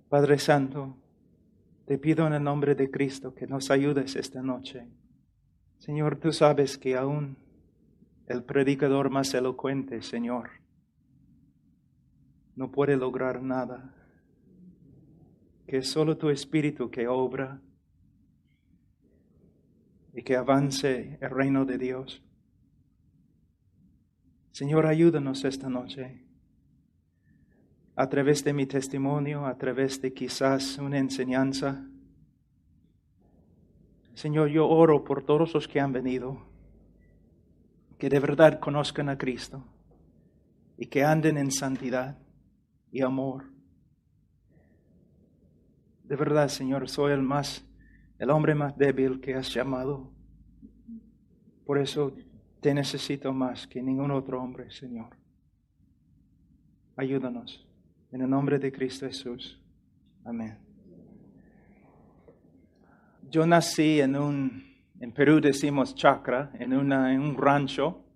Padre Santo, te pido en el nombre de Cristo que nos ayudes esta noche. Señor, tú sabes que aún el predicador más elocuente, Señor, no puede lograr nada. Que es solo tu Espíritu que obra y que avance el reino de Dios. Señor, ayúdanos esta noche. A través de mi testimonio, a través de quizás una enseñanza. Señor, yo oro por todos los que han venido, que de verdad conozcan a Cristo y que anden en santidad y amor. De verdad, Señor, soy el hombre más débil que has llamado. Por eso te necesito más que ningún otro hombre, Señor. Ayúdanos. En el nombre de Cristo Jesús. Amén. Yo nací en Perú decimos chacra, en un rancho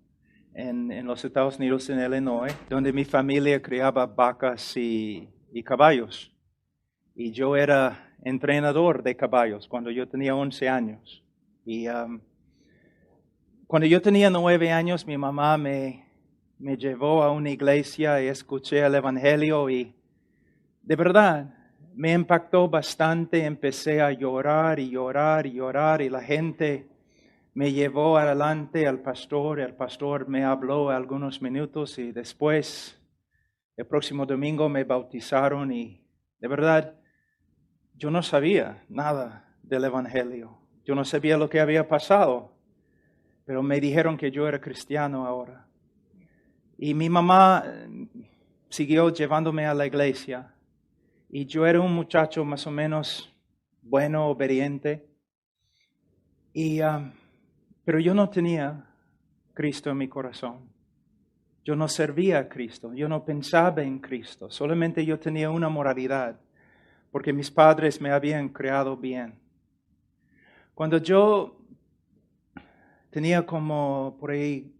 en los Estados Unidos, en Illinois, donde mi familia criaba vacas y caballos. Y yo era entrenador de caballos cuando yo tenía 11 años. Y cuando yo tenía 9 años, mi mamá me llevó a una iglesia y escuché el Evangelio y de verdad me impactó bastante. Empecé a llorar y llorar y llorar y la gente me llevó adelante al pastor. El pastor me habló algunos minutos y después, el próximo domingo me bautizaron y de verdad yo no sabía nada del Evangelio. Yo no sabía lo que había pasado, pero me dijeron que yo era cristiano ahora. Y mi mamá siguió llevándome a la iglesia. Y yo era un muchacho más o menos bueno, obediente. Pero yo no tenía Cristo en mi corazón. Yo no servía a Cristo. Yo no pensaba en Cristo. Solamente yo tenía una moralidad. Porque mis padres me habían creado bien. Cuando yo tenía como por ahí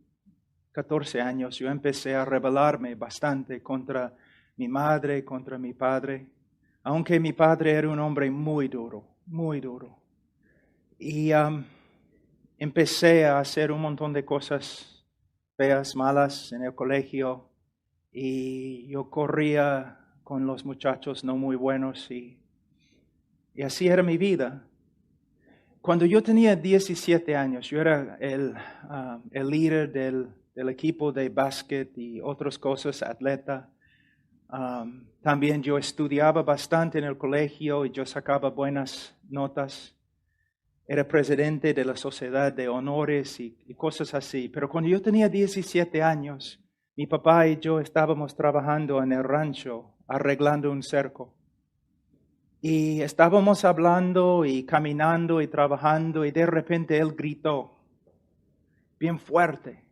14 años, yo empecé a rebelarme bastante contra mi madre, contra mi padre, aunque mi padre era un hombre muy duro, muy duro. Y empecé a hacer un montón de cosas feas, malas en el colegio, y yo corría con los muchachos no muy buenos, y así era mi vida. Cuando yo tenía 17 años, yo era el líder del equipo de básquet y otras cosas, atleta. También yo estudiaba bastante en el colegio y yo sacaba buenas notas. Era presidente de la sociedad de honores y cosas así. Pero cuando yo tenía 17 años, mi papá y yo estábamos trabajando en el rancho, arreglando un cerco. Y estábamos hablando y caminando y trabajando y de repente él gritó bien fuerte.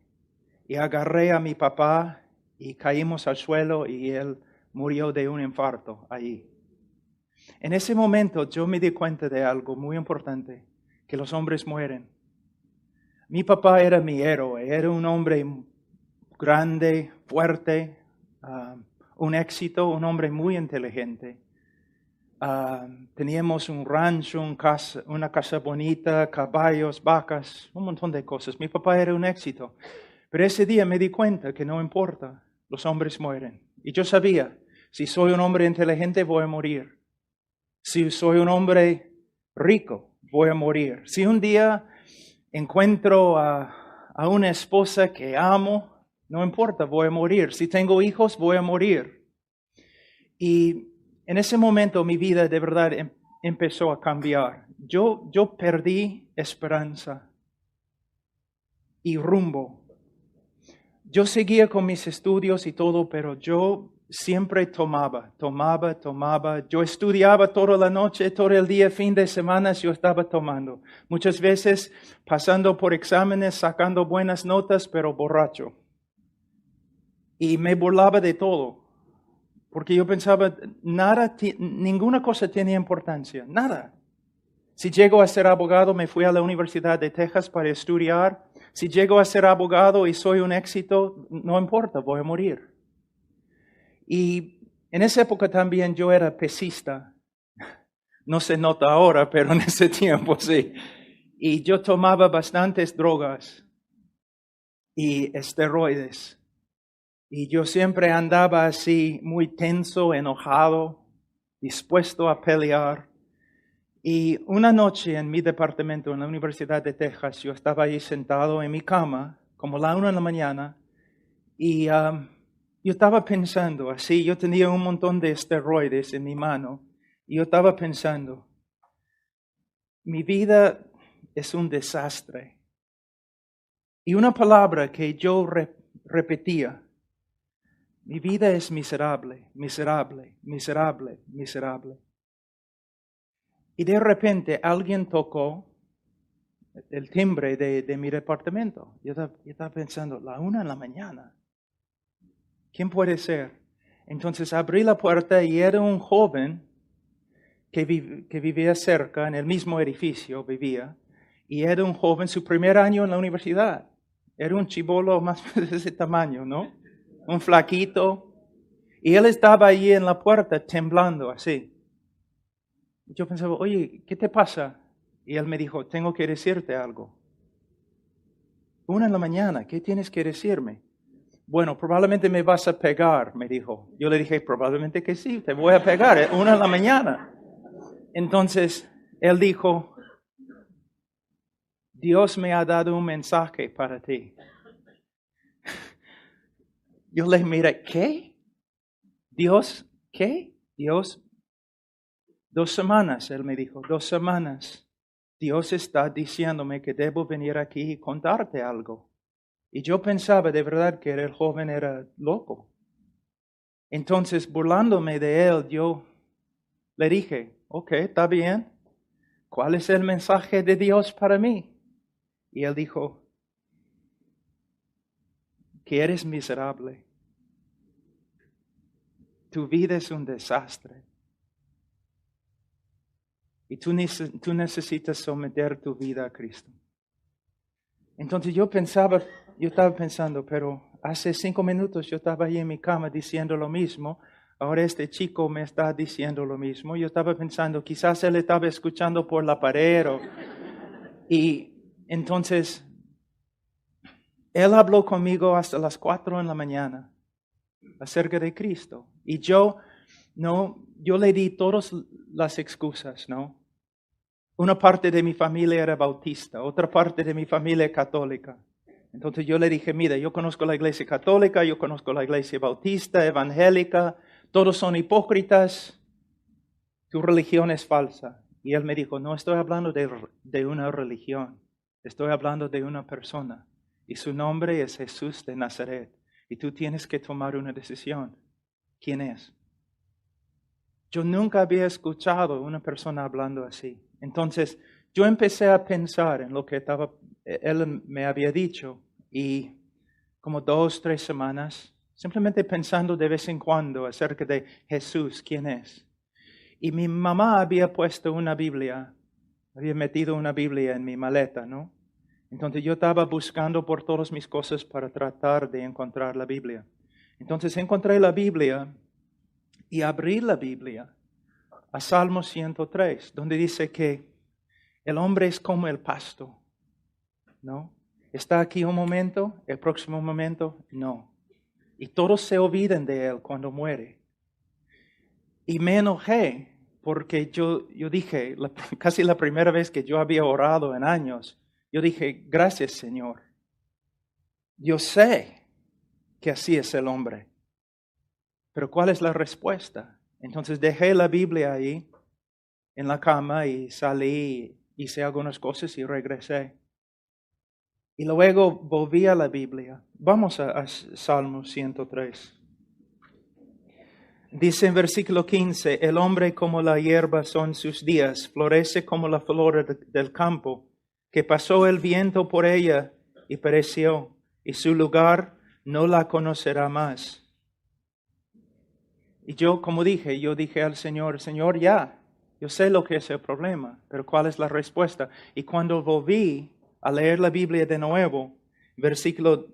Y agarré a mi papá y caímos al suelo y él murió de un infarto allí. En ese momento yo me di cuenta de algo muy importante, que los hombres mueren. Mi papá era mi héroe, era un hombre grande, fuerte, un éxito, un hombre muy inteligente. Teníamos un rancho, una casa bonita, caballos, vacas, un montón de cosas. Mi papá era un éxito. Pero ese día me di cuenta que no importa, los hombres mueren. Y yo sabía, si soy un hombre inteligente voy a morir. Si soy un hombre rico voy a morir. Si un día encuentro a una esposa que amo, no importa, voy a morir. Si tengo hijos voy a morir. Y en ese momento mi vida de verdad empezó a cambiar. Yo perdí esperanza y rumbo. Yo seguía con mis estudios y todo, pero yo siempre tomaba. Yo estudiaba toda la noche, todo el día, fin de semana, yo estaba tomando. Muchas veces pasando por exámenes, sacando buenas notas, pero borracho. Y me burlaba de todo. Porque yo pensaba, ninguna cosa tiene importancia, nada. Si llego a ser abogado, me fui a la Universidad de Texas para estudiar. Si llego a ser abogado y soy un éxito, no importa, voy a morir. Y en esa época también yo era pesista. No se nota ahora, pero en ese tiempo sí. Y yo tomaba bastantes drogas y esteroides. Y yo siempre andaba así, muy tenso, enojado, dispuesto a pelear. Y una noche en mi departamento en la Universidad de Texas, yo estaba ahí sentado en mi cama, como la 1 de la mañana, y yo estaba pensando así, yo tenía un montón de esteroides en mi mano, y yo estaba pensando, mi vida es un desastre. Y una palabra que yo repetía, mi vida es miserable, miserable, miserable, miserable. Y de repente alguien tocó el timbre de mi departamento. Yo estaba pensando, la 1 de la mañana. ¿Quién puede ser? Entonces abrí la puerta y era un joven que vivía cerca, en el mismo edificio vivía. Y era un joven, su primer año en la universidad. Era un chibolo más de ese tamaño, ¿no? Un flaquito. Y él estaba ahí en la puerta temblando así. Yo pensaba, oye, ¿qué te pasa? Y él me dijo, tengo que decirte algo. 1 de la mañana, ¿qué tienes que decirme? Bueno, probablemente me vas a pegar, me dijo. Yo le dije, probablemente que sí, te voy a pegar, 1 de la mañana. Entonces, él dijo, Dios me ha dado un mensaje para ti. Yo le miré, ¿qué? ¿Dios qué? Dios 2 semanas, él me dijo, 2 semanas. Dios está diciéndome que debo venir aquí y contarte algo. Y yo pensaba de verdad que el joven era loco. Entonces, burlándome de él, yo le dije, ok, está bien. ¿Cuál es el mensaje de Dios para mí? Y él dijo, que eres miserable. Tu vida es un desastre. Y tú necesitas someter tu vida a Cristo. Entonces yo estaba pensando, pero hace 5 minutos yo estaba ahí en mi cama diciendo lo mismo. Ahora este chico me está diciendo lo mismo. Yo estaba pensando, quizás él estaba escuchando por la pared. Y entonces, él habló conmigo hasta las 4 de la mañana acerca de Cristo. Y yo le di todas las excusas, ¿no? Una parte de mi familia era bautista, otra parte de mi familia católica. Entonces yo le dije, mira, yo conozco la iglesia católica, yo conozco la iglesia bautista, evangélica, todos son hipócritas, tu religión es falsa. Y él me dijo, no estoy hablando de una religión, estoy hablando de una persona. Y su nombre es Jesús de Nazaret. Y tú tienes que tomar una decisión. ¿Quién es? Yo nunca había escuchado a una persona hablando así. Entonces, yo empecé a pensar en lo que él me había dicho y como 2, 3 semanas, simplemente pensando de vez en cuando acerca de Jesús, quién es. Y mi mamá había puesto una Biblia, había metido una Biblia en mi maleta, ¿no? Entonces yo estaba buscando por todas mis cosas para tratar de encontrar la Biblia. Entonces encontré la Biblia y abrí la Biblia a Salmo 103, donde dice que el hombre es como el pasto, ¿no? Está aquí un momento, el próximo momento, no. Y todos se olvidan de él cuando muere. Y me enojé porque yo dije, casi la primera vez que yo había orado en años, yo dije, gracias Señor. Yo sé que así es el hombre. Pero ¿cuál es la respuesta? Entonces dejé la Biblia ahí en la cama y salí, hice algunas cosas y regresé. Y luego volví a la Biblia. Vamos a Salmo 103. Dice en versículo 15, el hombre como la hierba son sus días, florece como la flor del campo, que pasó el viento por ella y pereció, y su lugar no la conocerá más. Y yo, como dije, al Señor, Señor, ya, yo sé lo que es el problema, pero ¿cuál es la respuesta? Y cuando volví a leer la Biblia de nuevo, versículo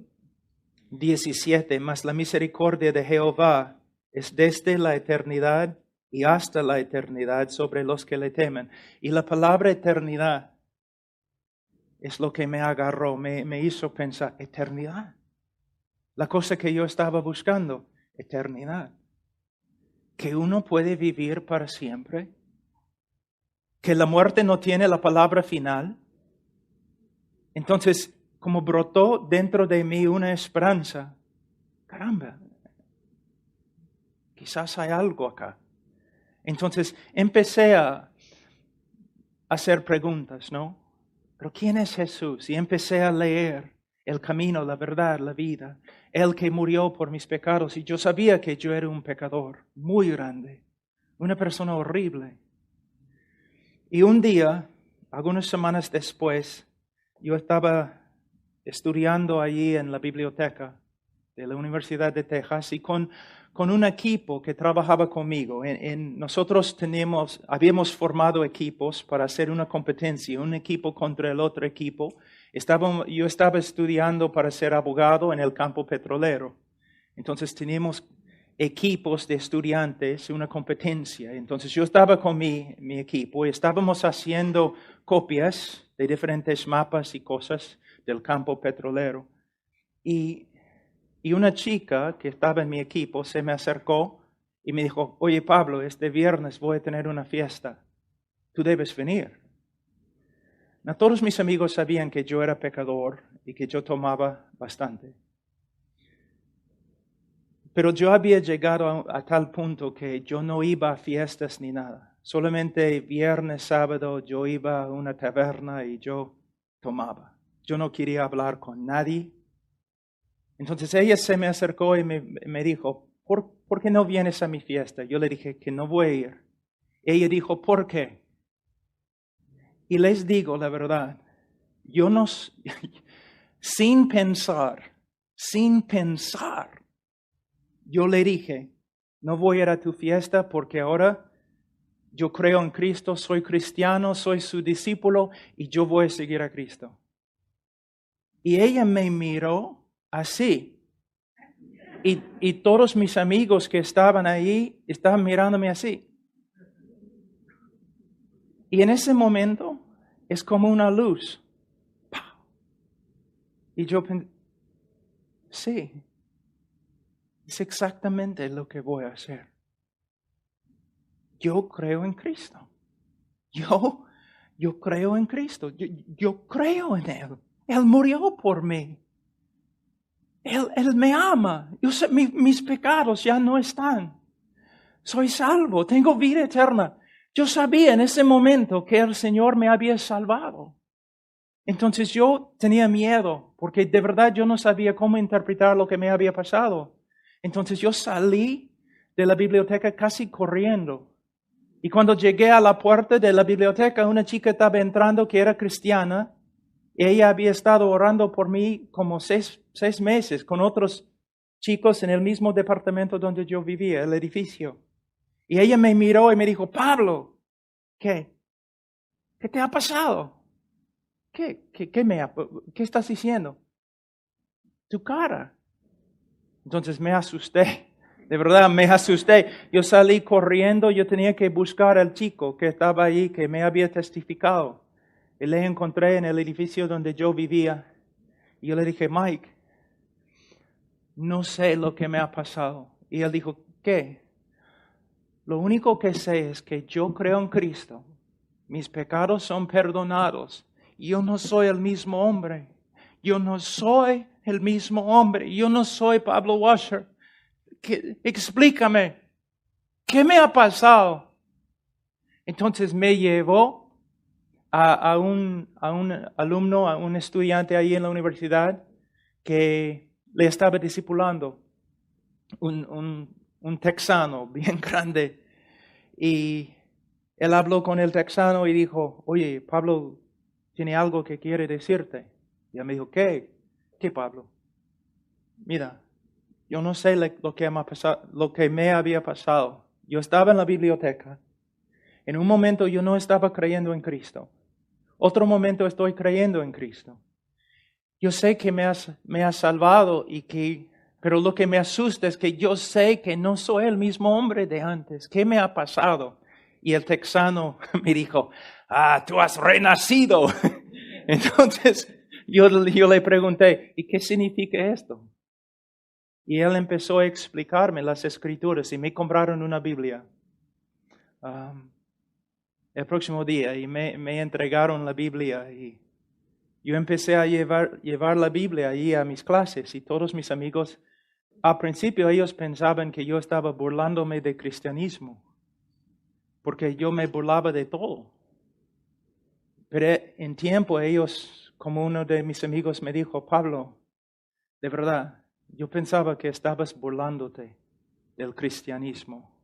17, mas la misericordia de Jehová es desde la eternidad y hasta la eternidad sobre los que le temen. Y la palabra eternidad es lo que me agarró, me hizo pensar, eternidad. La cosa que yo estaba buscando, eternidad. Que uno puede vivir para siempre. Que la muerte no tiene la palabra final. Entonces, como brotó dentro de mí una esperanza, caramba, quizás hay algo acá. Entonces empecé a hacer preguntas, ¿no? ¿Pero quién es Jesús? Y empecé a leer el camino, la verdad, la vida. Él que murió por mis pecados. Y yo sabía que yo era un pecador muy grande, una persona horrible. Y un día, algunas semanas después, yo estaba estudiando allí en la biblioteca de la Universidad de Texas y con un equipo que trabajaba conmigo. Nosotros habíamos formado equipos para hacer una competencia, un equipo contra el otro equipo. Yo estaba estudiando para ser abogado en el campo petrolero. Entonces teníamos equipos de estudiantes, una competencia. Entonces yo estaba con mi equipo y estábamos haciendo copias de diferentes mapas y cosas del campo petrolero. Y una chica que estaba en mi equipo se me acercó y me dijo, oye Pablo, este viernes voy a tener una fiesta, tú debes venir. No, todos mis amigos sabían que yo era pecador y que yo tomaba bastante. Pero yo había llegado a tal punto que yo no iba a fiestas ni nada. Solamente viernes, sábado yo iba a una taberna y yo tomaba. Yo no quería hablar con nadie. Entonces ella se me acercó y me dijo, ¿por qué no vienes a mi fiesta? Yo le dije que no voy a ir. Ella dijo, ¿por qué? Y les digo la verdad, yo no, sin pensar, yo le dije, no voy a ir a tu fiesta porque ahora yo creo en Cristo, soy cristiano, soy su discípulo y yo voy a seguir a Cristo. Y ella me miró así. Y todos mis amigos que estaban ahí estaban mirándome así. Y en ese momento es como una luz. ¡Pau! Y yo pensé, sí, es exactamente lo que voy a hacer. Yo creo en Cristo. Yo creo en Cristo. Yo creo en Él. Él murió por mí. Él me ama. Yo sé, mis pecados ya no están. Soy salvo. Tengo vida eterna. Yo sabía en ese momento que el Señor me había salvado. Entonces yo tenía miedo porque de verdad yo no sabía cómo interpretar lo que me había pasado. Entonces yo salí de la biblioteca casi corriendo. Y cuando llegué a la puerta de la biblioteca, una chica estaba entrando que era cristiana. Y ella había estado orando por mí como seis meses con otros chicos en el mismo departamento donde yo vivía, el edificio. Y ella me miró y me dijo, Pablo, ¿qué? ¿Qué te ha pasado? ¿Qué estás diciendo? Tu cara. Entonces me asusté. De verdad, me asusté. Yo salí corriendo, yo tenía que buscar al chico que estaba ahí, que me había testificado. Y le encontré en el edificio donde yo vivía. Y yo le dije, Mike, no sé lo que me ha pasado. Y él dijo, ¿qué? Lo único que sé es que yo creo en Cristo. Mis pecados son perdonados. Yo no soy el mismo hombre. Yo no soy el mismo hombre. Yo no soy Pablo Washer. Explícame, ¿qué me ha pasado? Entonces me llevó a un alumno, a un estudiante ahí en la universidad que le estaba discipulando, un texano bien grande. Y él habló con el texano y dijo, oye, Pablo tiene algo que quiere decirte. Y él me dijo, ¿qué? ¿Qué, Pablo? Mira, yo no sé lo que me había pasado. Yo estaba en la biblioteca. En un momento yo no estaba creyendo en Cristo. Otro momento estoy creyendo en Cristo. Yo sé que me has salvado y que Pero lo que me asusta es que yo sé que no soy el mismo hombre de antes. ¿Qué me ha pasado? Y el texano me dijo, tú has renacido. Entonces yo le pregunté, ¿y qué significa esto? Y él empezó a explicarme las escrituras y me compraron una Biblia. El próximo día y me entregaron la Biblia y yo empecé a llevar la Biblia allí a mis clases y todos mis amigos, al principio ellos pensaban que yo estaba burlándome del cristianismo, porque yo me burlaba de todo. Pero en tiempo ellos, como uno de mis amigos me dijo, Pablo, de verdad, yo pensaba que estabas burlándote del cristianismo,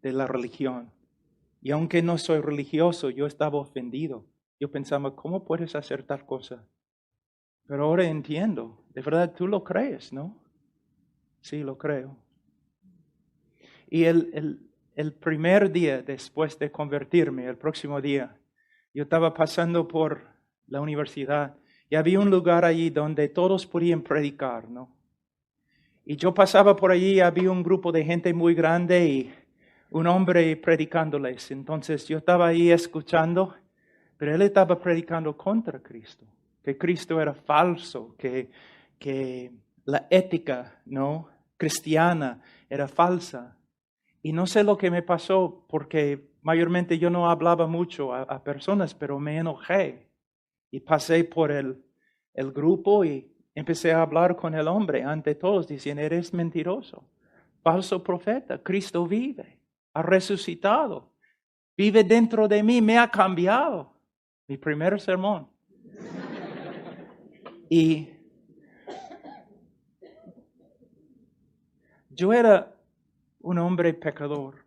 de la religión. Y aunque no soy religioso, yo estaba ofendido. Yo pensaba, ¿cómo puedes hacer tal cosa? Pero ahora entiendo. De verdad, tú lo crees, ¿no? Sí, lo creo. Y el primer día después de convertirme, el próximo día, yo estaba pasando por la universidad y había un lugar allí donde todos podían predicar, ¿no? Y yo pasaba por allí y había un grupo de gente muy grande y un hombre predicándoles. Entonces yo estaba ahí escuchando, pero él estaba predicando contra Cristo, que Cristo era falso, que la ética, ¿no?, cristiana era falsa. Y no sé lo que me pasó, porque mayormente yo no hablaba mucho a personas, pero me enojé. Y pasé por el grupo y empecé a hablar con el hombre ante todos, diciendo, eres mentiroso, falso profeta, Cristo vive, ha resucitado, vive dentro de mí, me ha cambiado. Mi primer sermón. Y yo era un hombre pecador.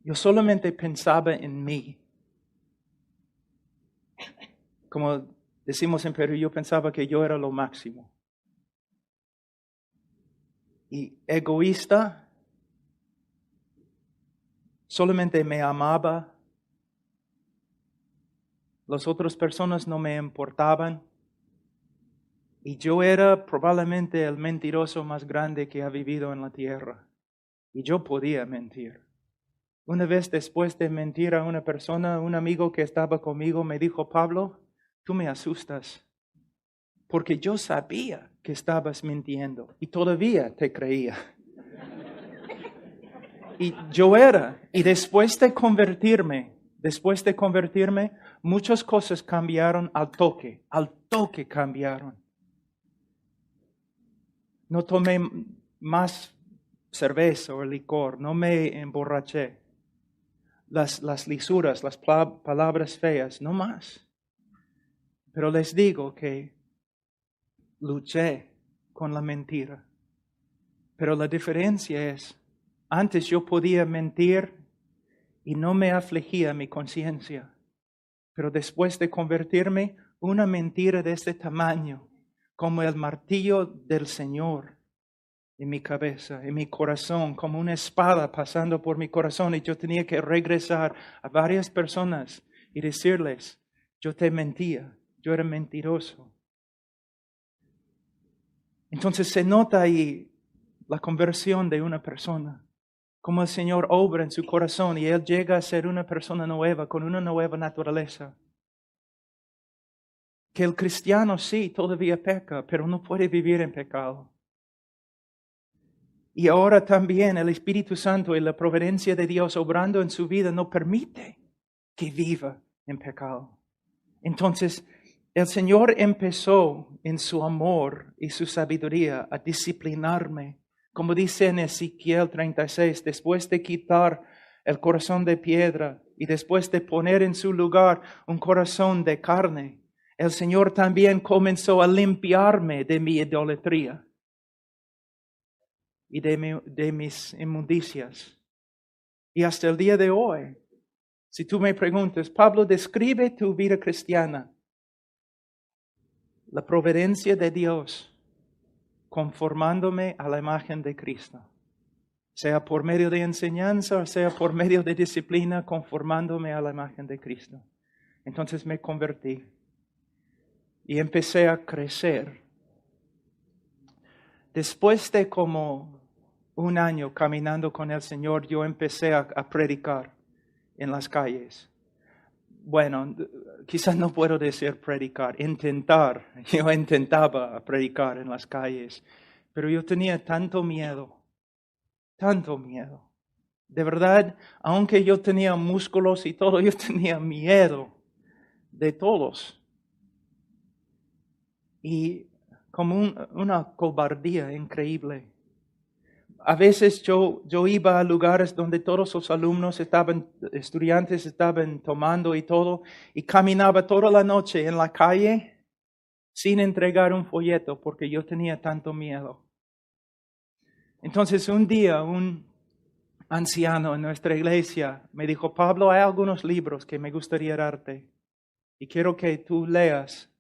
Yo solamente pensaba en mí. Como decimos en Perú, yo pensaba que yo era lo máximo. Y egoísta, solamente me amaba. Las otras personas no me importaban. Y yo era probablemente el mentiroso más grande que ha vivido en la tierra. Y yo podía mentir. Una vez después de mentir a una persona, un amigo que estaba conmigo me dijo, Pablo, tú me asustas. Porque yo sabía que estabas mintiendo y todavía te creía. Y yo era. Y después de convertirme, muchas cosas cambiaron al toque cambiaron. No tomé más cerveza o licor, no me emborraché. Las lisuras, las palabras feas, no más. Pero les digo que luché con la mentira. Pero la diferencia es, antes yo podía mentir y no me afligía mi conciencia. Pero después de convertirme, una mentira de este tamaño, como el martillo del Señor en mi cabeza, en mi corazón, como una espada pasando por mi corazón, y yo tenía que regresar a varias personas y decirles, yo te mentía, yo era mentiroso. Entonces se nota ahí la conversión de una persona, como el Señor obra en su corazón y Él llega a ser una persona nueva, con una nueva naturaleza. Que el cristiano sí todavía peca, pero no puede vivir en pecado. Y ahora también el Espíritu Santo y la providencia de Dios obrando en su vida no permite que viva en pecado. Entonces, el Señor empezó en su amor y su sabiduría a disciplinarme. Como dice en Ezequiel 36, después de quitar el corazón de piedra y después de poner en su lugar un corazón de carne, el Señor también comenzó a limpiarme de mi idolatría y de mis inmundicias. Y hasta el día de hoy, si tú me preguntas, Pablo, describe tu vida cristiana. La providencia de Dios conformándome a la imagen de Cristo. Sea por medio de enseñanza, o sea por medio de disciplina, conformándome a la imagen de Cristo. Entonces me convertí y empecé a crecer Después de como un año caminando con el Señor, yo empecé a predicar en las calles. Bueno, quizás no puedo decir predicar, intentar. Yo intentaba predicar en las calles, pero yo tenía tanto miedo. De verdad, aunque yo tenía músculos y todo, yo tenía miedo de todos. Y como una cobardía increíble. A veces yo iba a lugares donde todos los alumnos estudiantes estaban tomando y todo, y caminaba toda la noche en la calle sin entregar un folleto porque yo tenía tanto miedo. Entonces un día un anciano en nuestra iglesia me dijo, Pablo, hay algunos libros que me gustaría darte y quiero que tú leas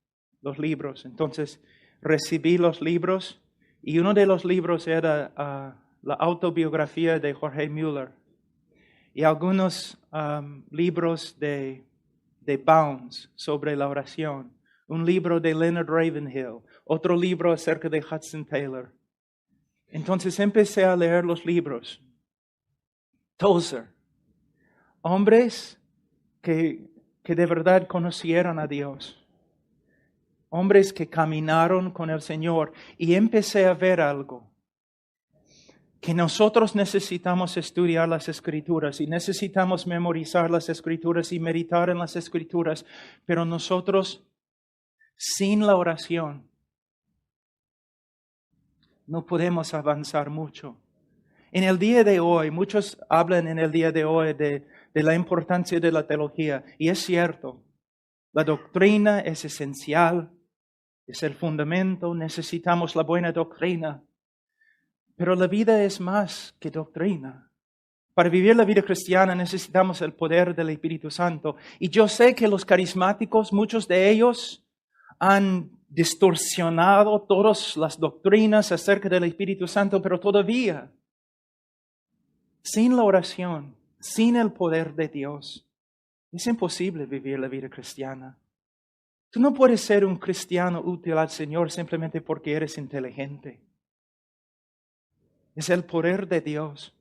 los libros. Entonces recibí los libros y uno de los libros era la autobiografía de Jorge Müller y algunos libros de Bounds sobre la oración, un libro de Leonard Ravenhill, otro libro acerca de Hudson Taylor. Entonces empecé a leer los libros. Tozer, hombres que de verdad conocieron a Dios, hombres que caminaron con el Señor, y empecé a ver algo, que nosotros necesitamos estudiar las Escrituras y necesitamos memorizar las Escrituras y meditar en las Escrituras, pero nosotros, sin la oración, no podemos avanzar mucho. En el día de hoy, muchos hablan en el día de hoy de la importancia de la teología, y es cierto, la doctrina es esencial, es el fundamento, necesitamos la buena doctrina, pero la vida es más que doctrina. Para vivir la vida cristiana necesitamos el poder del Espíritu Santo, y yo sé que los carismáticos, muchos de ellos, han distorsionado todas las doctrinas acerca del Espíritu Santo, pero todavía, sin la oración, sin el poder de Dios, es imposible vivir la vida cristiana. Tú no puedes ser un cristiano útil al Señor simplemente porque eres inteligente. Es el poder de Dios.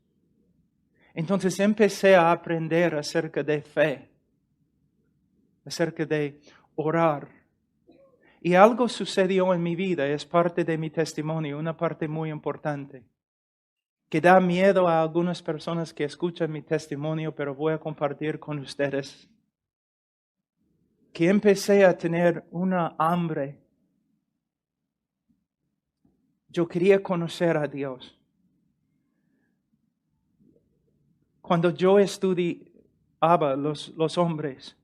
Entonces empecé a aprender acerca de fe, acerca de orar. Y algo sucedió en mi vida, es parte de mi testimonio, una parte muy importante, que da miedo a algunas personas que escuchan mi testimonio, pero voy a compartir con ustedes. Que empecé a tener una hambre. Yo quería conocer a Dios. Cuando yo estudiaba los hombres,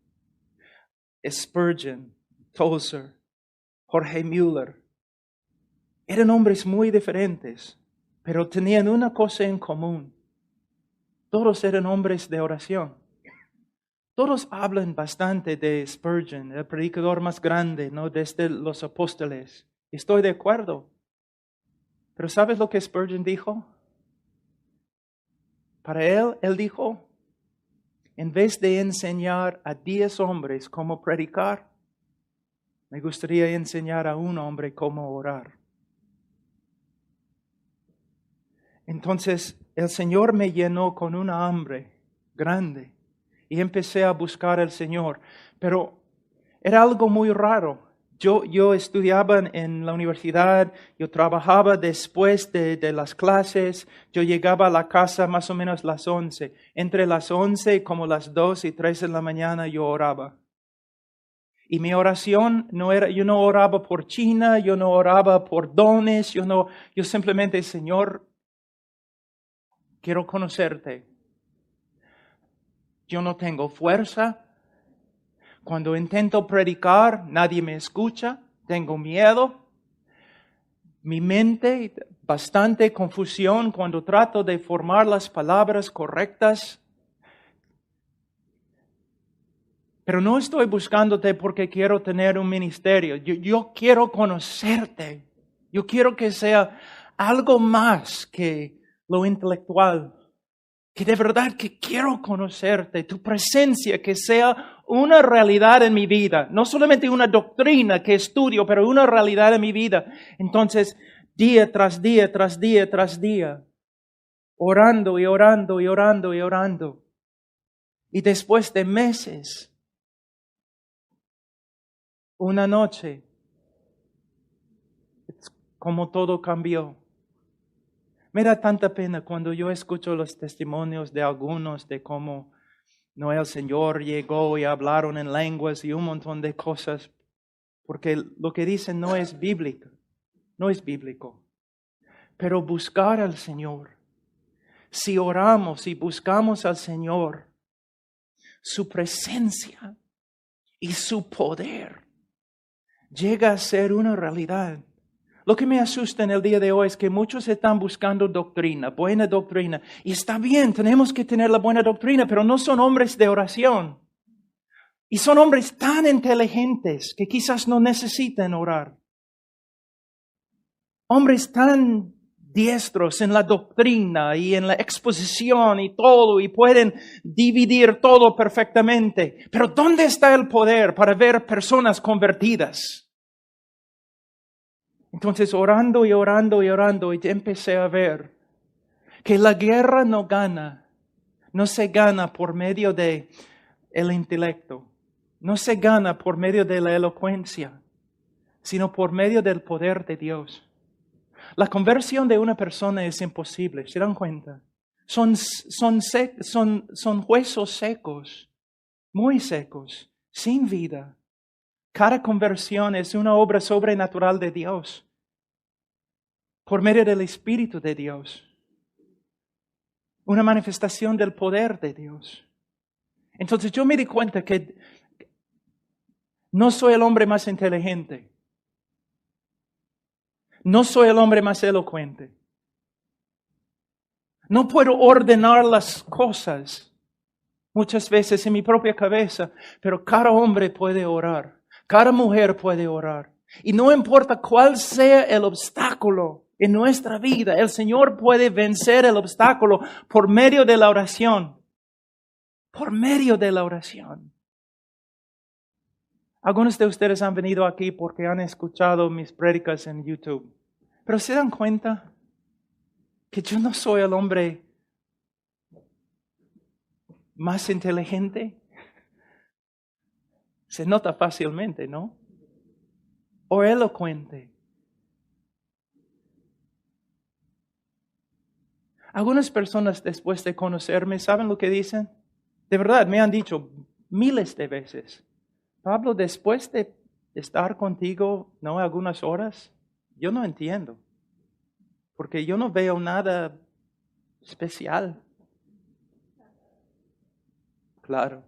Spurgeon, Tozer, Jorge Müller, eran hombres muy diferentes, pero tenían una cosa en común. Todos eran hombres de oración. Todos hablan bastante de Spurgeon, el predicador más grande, ¿no? Desde los apóstoles. Estoy de acuerdo. Pero ¿sabes lo que Spurgeon dijo? Para él dijo, en vez de enseñar a 10 hombres cómo predicar, me gustaría enseñar a un hombre cómo orar. Entonces, el Señor me llenó con una hambre grande y empecé a buscar al Señor. Pero era algo muy raro. Yo estudiaba en la universidad, yo trabajaba después de las clases, yo llegaba a la casa más o menos las 11. Entre las 11 y como las 2 y 3 de la mañana yo oraba. Y mi oración yo no oraba por China, yo no oraba por dones, yo simplemente, Señor, quiero conocerte. Yo no tengo fuerza. Cuando intento predicar, nadie me escucha. Tengo miedo. Mi mente, bastante confusión cuando trato de formar las palabras correctas. Pero no estoy buscándote porque quiero tener un ministerio. Yo quiero conocerte. Yo quiero que sea algo más que lo intelectual. Que de verdad que quiero conocerte, tu presencia, que sea una realidad en mi vida. No solamente una doctrina que estudio, pero una realidad en mi vida. Entonces, día tras día, tras día, tras día, orando y orando y orando y orando. Y después de meses, una noche, como todo cambió. Me da tanta pena cuando yo escucho los testimonios de algunos de cómo no el Señor llegó y hablaron en lenguas y un montón de cosas, porque lo que dicen no es bíblico, no es bíblico. Pero buscar al Señor, si oramos y buscamos al Señor, su presencia y su poder llega a ser una realidad. Lo que me asusta en el día de hoy es que muchos están buscando doctrina, buena doctrina. Y está bien, tenemos que tener la buena doctrina, pero no son hombres de oración. Y son hombres tan inteligentes que quizás no necesiten orar. Hombres tan diestros en la doctrina y en la exposición y todo, y pueden dividir todo perfectamente. Pero ¿dónde está el poder para ver personas convertidas? Entonces, orando y orando y orando, y empecé a ver que la guerra no se gana por medio de el intelecto, no se gana por medio de la elocuencia, sino por medio del poder de Dios. La conversión de una persona es imposible, ¿se dan cuenta? Son huesos secos, muy secos, sin vida. Cada conversión es una obra sobrenatural de Dios, por medio del Espíritu de Dios. Una manifestación del poder de Dios. Entonces yo me di cuenta que no soy el hombre más inteligente. No soy el hombre más elocuente. No puedo ordenar las cosas muchas veces en mi propia cabeza, pero cada hombre puede orar. Cada mujer puede orar. Y no importa cuál sea el obstáculo en nuestra vida, el Señor puede vencer el obstáculo por medio de la oración. Por medio de la oración. Algunos de ustedes han venido aquí porque han escuchado mis prédicas en YouTube. Pero ¿se dan cuenta que yo no soy el hombre más inteligente? Se nota fácilmente, ¿no? O elocuente. Algunas personas después de conocerme, ¿saben lo que dicen? De verdad, me han dicho miles de veces, Pablo, después de estar contigo, ¿no? Algunas horas, yo no entiendo. Porque yo no veo nada especial. Claro.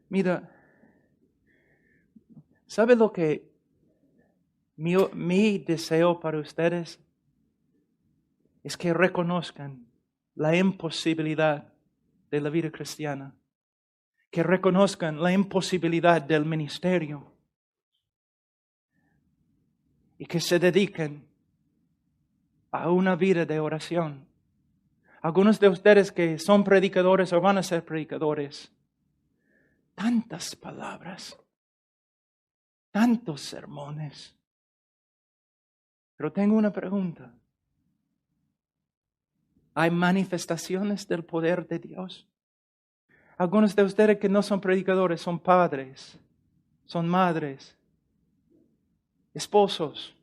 Mira, ¿sabe lo que mi deseo para ustedes? Es que reconozcan la imposibilidad de la vida cristiana. Que reconozcan la imposibilidad del ministerio. Y que se dediquen a una vida de oración. Algunos de ustedes que son predicadores o van a ser predicadores. Tantas palabras. Tantos sermones. Pero tengo una pregunta. ¿Hay manifestaciones del poder de Dios? Algunos de ustedes que no son predicadores son padres, son madres, esposos.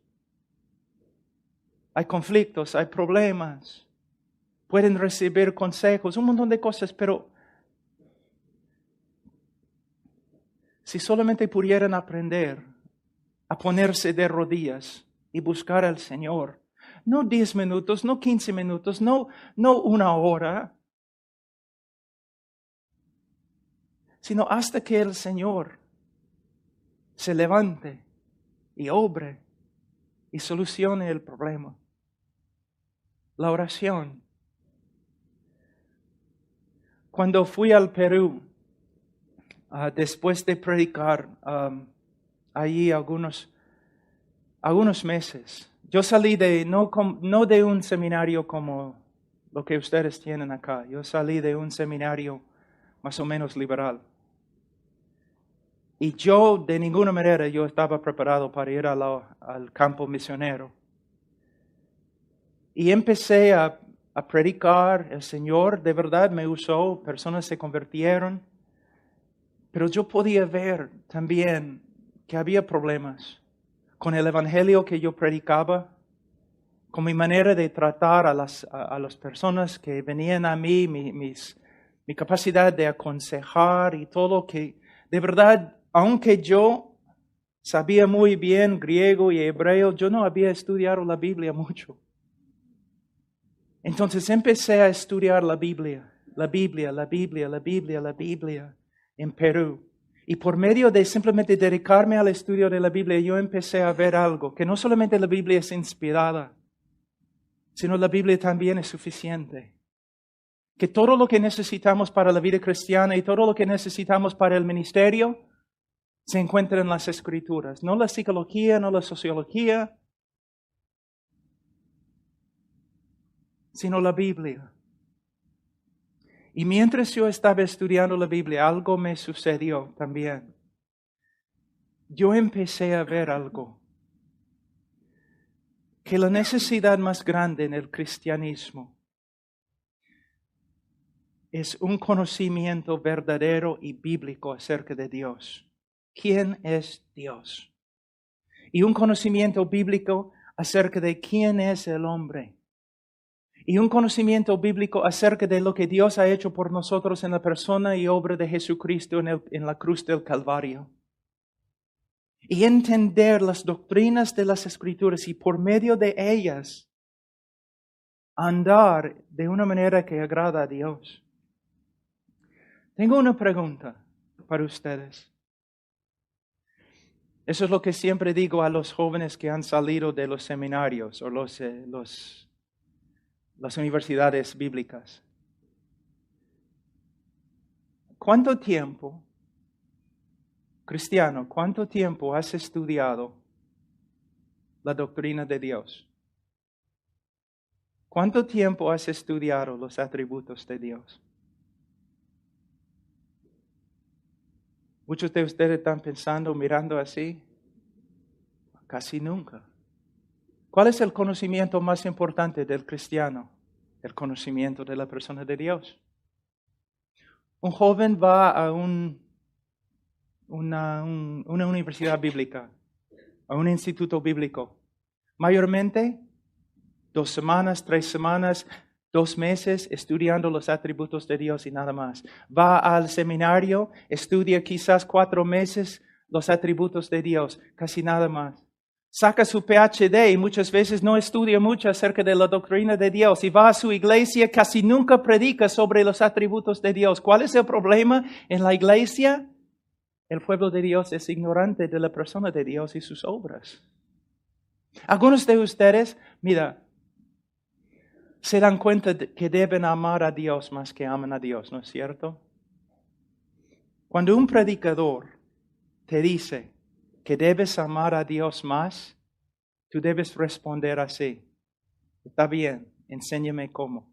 Hay conflictos, hay problemas. Pueden recibir consejos, un montón de cosas, pero si solamente pudieran aprender a ponerse de rodillas y buscar al Señor, no 10 minutos, no 15 minutos, no una hora, sino hasta que el Señor se levante y obre y solucione el problema. La oración. Cuando fui al Perú, después de predicar allí algunos meses, yo salí no de un seminario como lo que ustedes tienen acá. Yo salí de un seminario más o menos liberal. Y yo, de ninguna manera, yo estaba preparado para ir al campo misionero. Y empecé a predicar. El Señor de verdad me usó, personas se convirtieron. Pero yo podía ver también que había problemas con el evangelio que yo predicaba, con mi manera de tratar a las personas que venían a mí, mi capacidad de aconsejar y todo, que de verdad, aunque yo sabía muy bien griego y hebreo, yo no había estudiado la Biblia mucho. Entonces empecé a estudiar la Biblia en Perú. Y por medio de simplemente dedicarme al estudio de la Biblia, yo empecé a ver algo, que no solamente la Biblia es inspirada, sino la Biblia también es suficiente. Que todo lo que necesitamos para la vida cristiana y todo lo que necesitamos para el ministerio se encuentra en las Escrituras. No la psicología, no la sociología, sino la Biblia. Y mientras yo estaba estudiando la Biblia, algo me sucedió también. Yo empecé a ver algo. Que la necesidad más grande en el cristianismo es un conocimiento verdadero y bíblico acerca de Dios. ¿Quién es Dios? Y un conocimiento bíblico acerca de quién es el hombre. Y un conocimiento bíblico acerca de lo que Dios ha hecho por nosotros en la persona y obra de Jesucristo en la cruz del Calvario. Y entender las doctrinas de las Escrituras y por medio de ellas andar de una manera que agrada a Dios. Tengo una pregunta para ustedes. Eso es lo que siempre digo a los jóvenes que han salido de los seminarios o las universidades bíblicas. ¿Cuánto tiempo, cristiano, cuánto tiempo has estudiado la doctrina de Dios? ¿Cuánto tiempo has estudiado los atributos de Dios? Muchos de ustedes están pensando, mirando así. Casi nunca. ¿Cuál es el conocimiento más importante del cristiano? El conocimiento de la persona de Dios. Un joven va a una universidad bíblica, a un instituto bíblico. Mayormente, 2 semanas, 3 semanas, 2 meses estudiando los atributos de Dios y nada más. Va al seminario, estudia quizás 4 meses los atributos de Dios, casi nada más. Saca su PhD y muchas veces no estudia mucho acerca de la doctrina de Dios y va a su iglesia, casi nunca predica sobre los atributos de Dios. ¿Cuál es el problema en la iglesia? El pueblo de Dios es ignorante de la persona de Dios y sus obras. Algunos de ustedes, mira, se dan cuenta de que deben amar a Dios más que aman a Dios, ¿no es cierto? Cuando un predicador te dice que debes amar a Dios más, tú debes responder así. Está bien, enséñame cómo.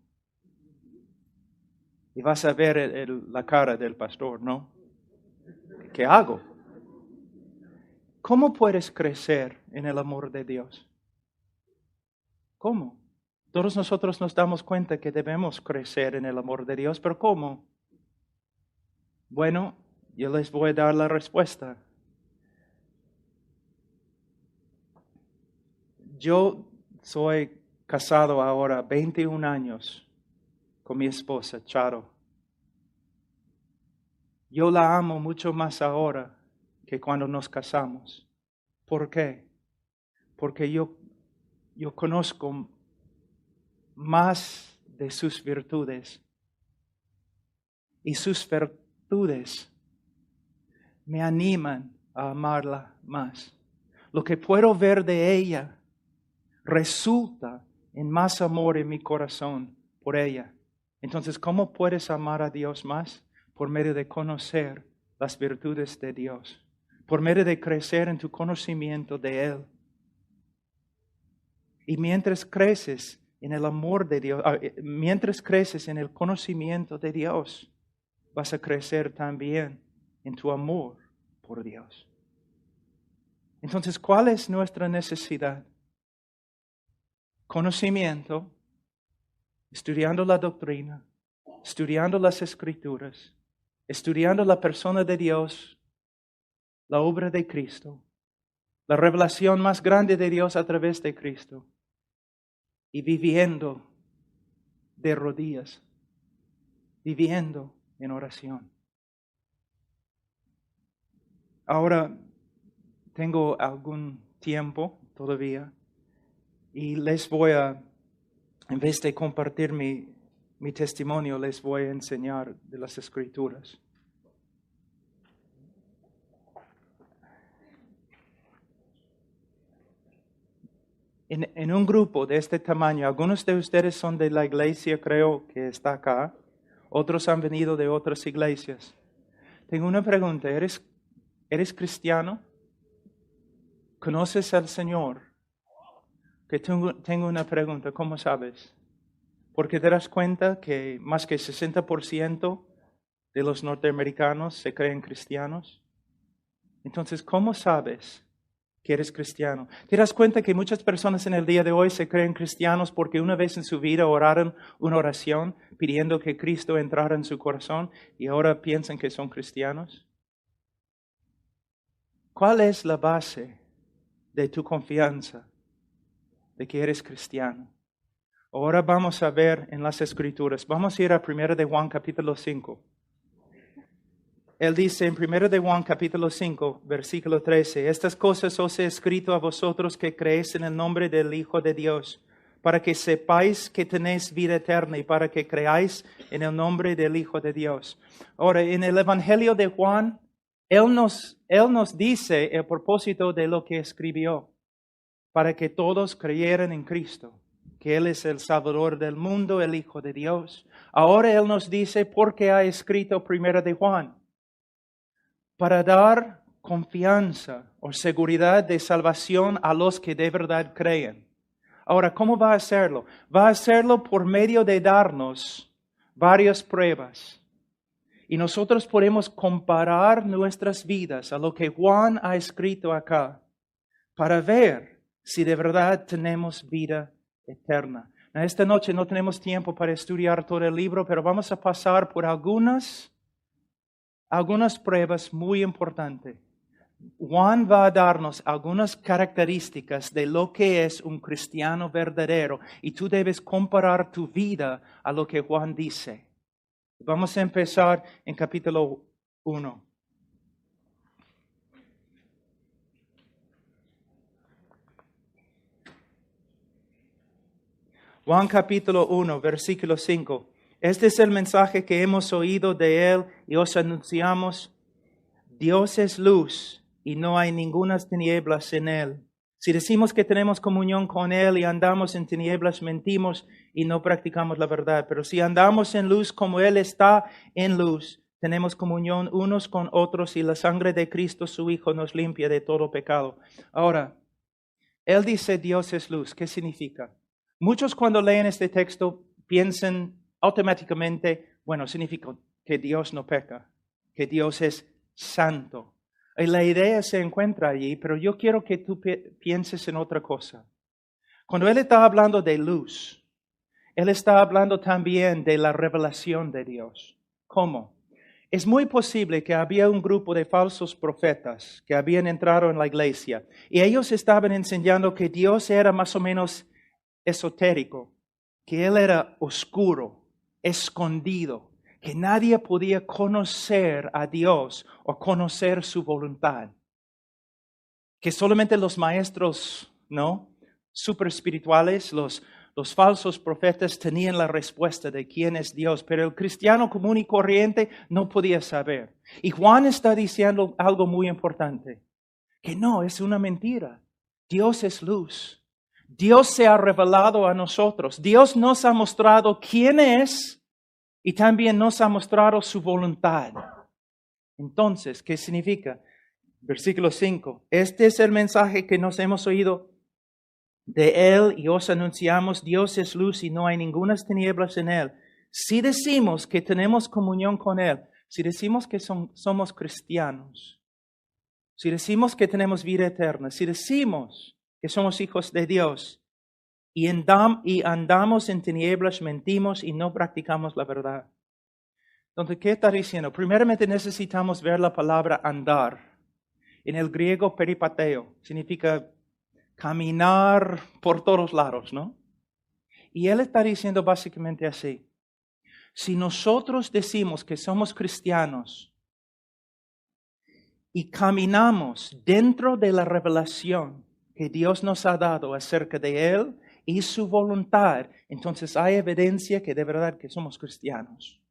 Y vas a ver la cara del pastor, ¿no? ¿Qué hago? ¿Cómo puedes crecer en el amor de Dios? ¿Cómo? Todos nosotros nos damos cuenta que debemos crecer en el amor de Dios, pero ¿cómo? Bueno, yo les voy a dar la respuesta. Yo soy casado ahora 21 años con mi esposa, Charo. Yo la amo mucho más ahora que cuando nos casamos. ¿Por qué? Porque yo conozco más de sus virtudes. Y sus virtudes me animan a amarla más. Lo que puedo ver de ella resulta en más amor en mi corazón por ella. Entonces, ¿cómo puedes amar a Dios más? Por medio de conocer las virtudes de Dios. Por medio de crecer en tu conocimiento de Él. Y mientras creces en el amor de Dios, mientras creces en el conocimiento de Dios, vas a crecer también en tu amor por Dios. Entonces, ¿cuál es nuestra necesidad? Conocimiento estudiando la doctrina, estudiando las Escrituras, estudiando la persona de Dios, la obra de Cristo, la revelación más grande de Dios a través de Cristo, y viviendo de rodillas, viviendo en oración. Ahora tengo algún tiempo todavía y les voy a, en vez de compartir mi testimonio, les voy a enseñar de las Escrituras. En un grupo de este tamaño, algunos de ustedes son de la iglesia, creo que está acá, otros han venido de otras iglesias. Tengo una pregunta, ¿eres cristiano? ¿Conoces al Señor? Que tengo una pregunta, ¿cómo sabes? Porque te das cuenta que más que 60% de los norteamericanos se creen cristianos. Entonces, ¿cómo sabes que eres cristiano? ¿Te das cuenta que muchas personas en el día de hoy se creen cristianos porque una vez en su vida oraron una oración pidiendo que Cristo entrara en su corazón y ahora piensan que son cristianos? ¿Cuál es la base de tu confianza de que eres cristiano? Ahora vamos a ver en las Escrituras. Vamos a ir a 1 de Juan capítulo 5. Él dice en 1 de Juan capítulo 5, versículo 13, estas cosas os he escrito a vosotros que creéis en el nombre del Hijo de Dios, para que sepáis que tenéis vida eterna y para que creáis en el nombre del Hijo de Dios. Ahora, en el Evangelio de Juan, Él nos dice el propósito de lo que escribió, para que todos creyeran en Cristo, que Él es el Salvador del mundo, el Hijo de Dios. Ahora Él nos dice por qué ha escrito 1 de Juan. Para dar confianza o seguridad de salvación a los que de verdad creen. Ahora, ¿cómo va a hacerlo? Va a hacerlo por medio de darnos varias pruebas. Y nosotros podemos comparar nuestras vidas a lo que Juan ha escrito acá para ver si de verdad tenemos vida eterna. Esta noche no tenemos tiempo para estudiar todo el libro, pero vamos a pasar por algunas pruebas muy importantes. Juan va a darnos algunas características de lo que es un cristiano verdadero y tú debes comparar tu vida a lo que Juan dice. Vamos a empezar en capítulo 1. Juan capítulo 1, versículo 5. Este es el mensaje que hemos oído de Él y os anunciamos. Dios es luz y no hay ninguna tinieblas en Él. Si decimos que tenemos comunión con Él y andamos en tinieblas, mentimos y no practicamos la verdad. Pero si andamos en luz como Él está en luz, tenemos comunión unos con otros y la sangre de Cristo, su Hijo, nos limpia de todo pecado. Ahora, Él dice Dios es luz. ¿Qué significa? Muchos cuando leen este texto piensan automáticamente, bueno, significa que Dios no peca, que Dios es santo. Y la idea se encuentra allí, pero yo quiero que tú pienses en otra cosa. Cuando Él está hablando de luz, Él está hablando también de la revelación de Dios. ¿Cómo? Es muy posible que había un grupo de falsos profetas que habían entrado en la iglesia y ellos estaban enseñando que Dios era más o menos esotérico, que Él era oscuro, escondido, que nadie podía conocer a Dios o conocer su voluntad. Que solamente los maestros, super espirituales, los falsos profetas tenían la respuesta de quién es Dios, pero el cristiano común y corriente no podía saber. Y Juan está diciendo algo muy importante, que no, es una mentira. Dios es luz. Dios se ha revelado a nosotros. Dios nos ha mostrado quién es y también nos ha mostrado su voluntad. Entonces, ¿qué significa? Versículo 5. Este es el mensaje que nos hemos oído de Él y os anunciamos. Dios es luz y no hay ninguna tinieblas en Él. Si decimos que tenemos comunión con Él, si decimos que somos cristianos, si decimos que tenemos vida eterna, si decimos que somos hijos de Dios y andamos en tinieblas, mentimos y no practicamos la verdad. Entonces, ¿qué está diciendo? Primeramente necesitamos ver la palabra andar. En el griego, peripateo, significa caminar por todos lados, ¿no? Y él está diciendo básicamente así. Si nosotros decimos que somos cristianos y caminamos dentro de la revelación que Dios nos ha dado acerca de Él y su voluntad, entonces hay evidencia que de verdad que somos cristianos.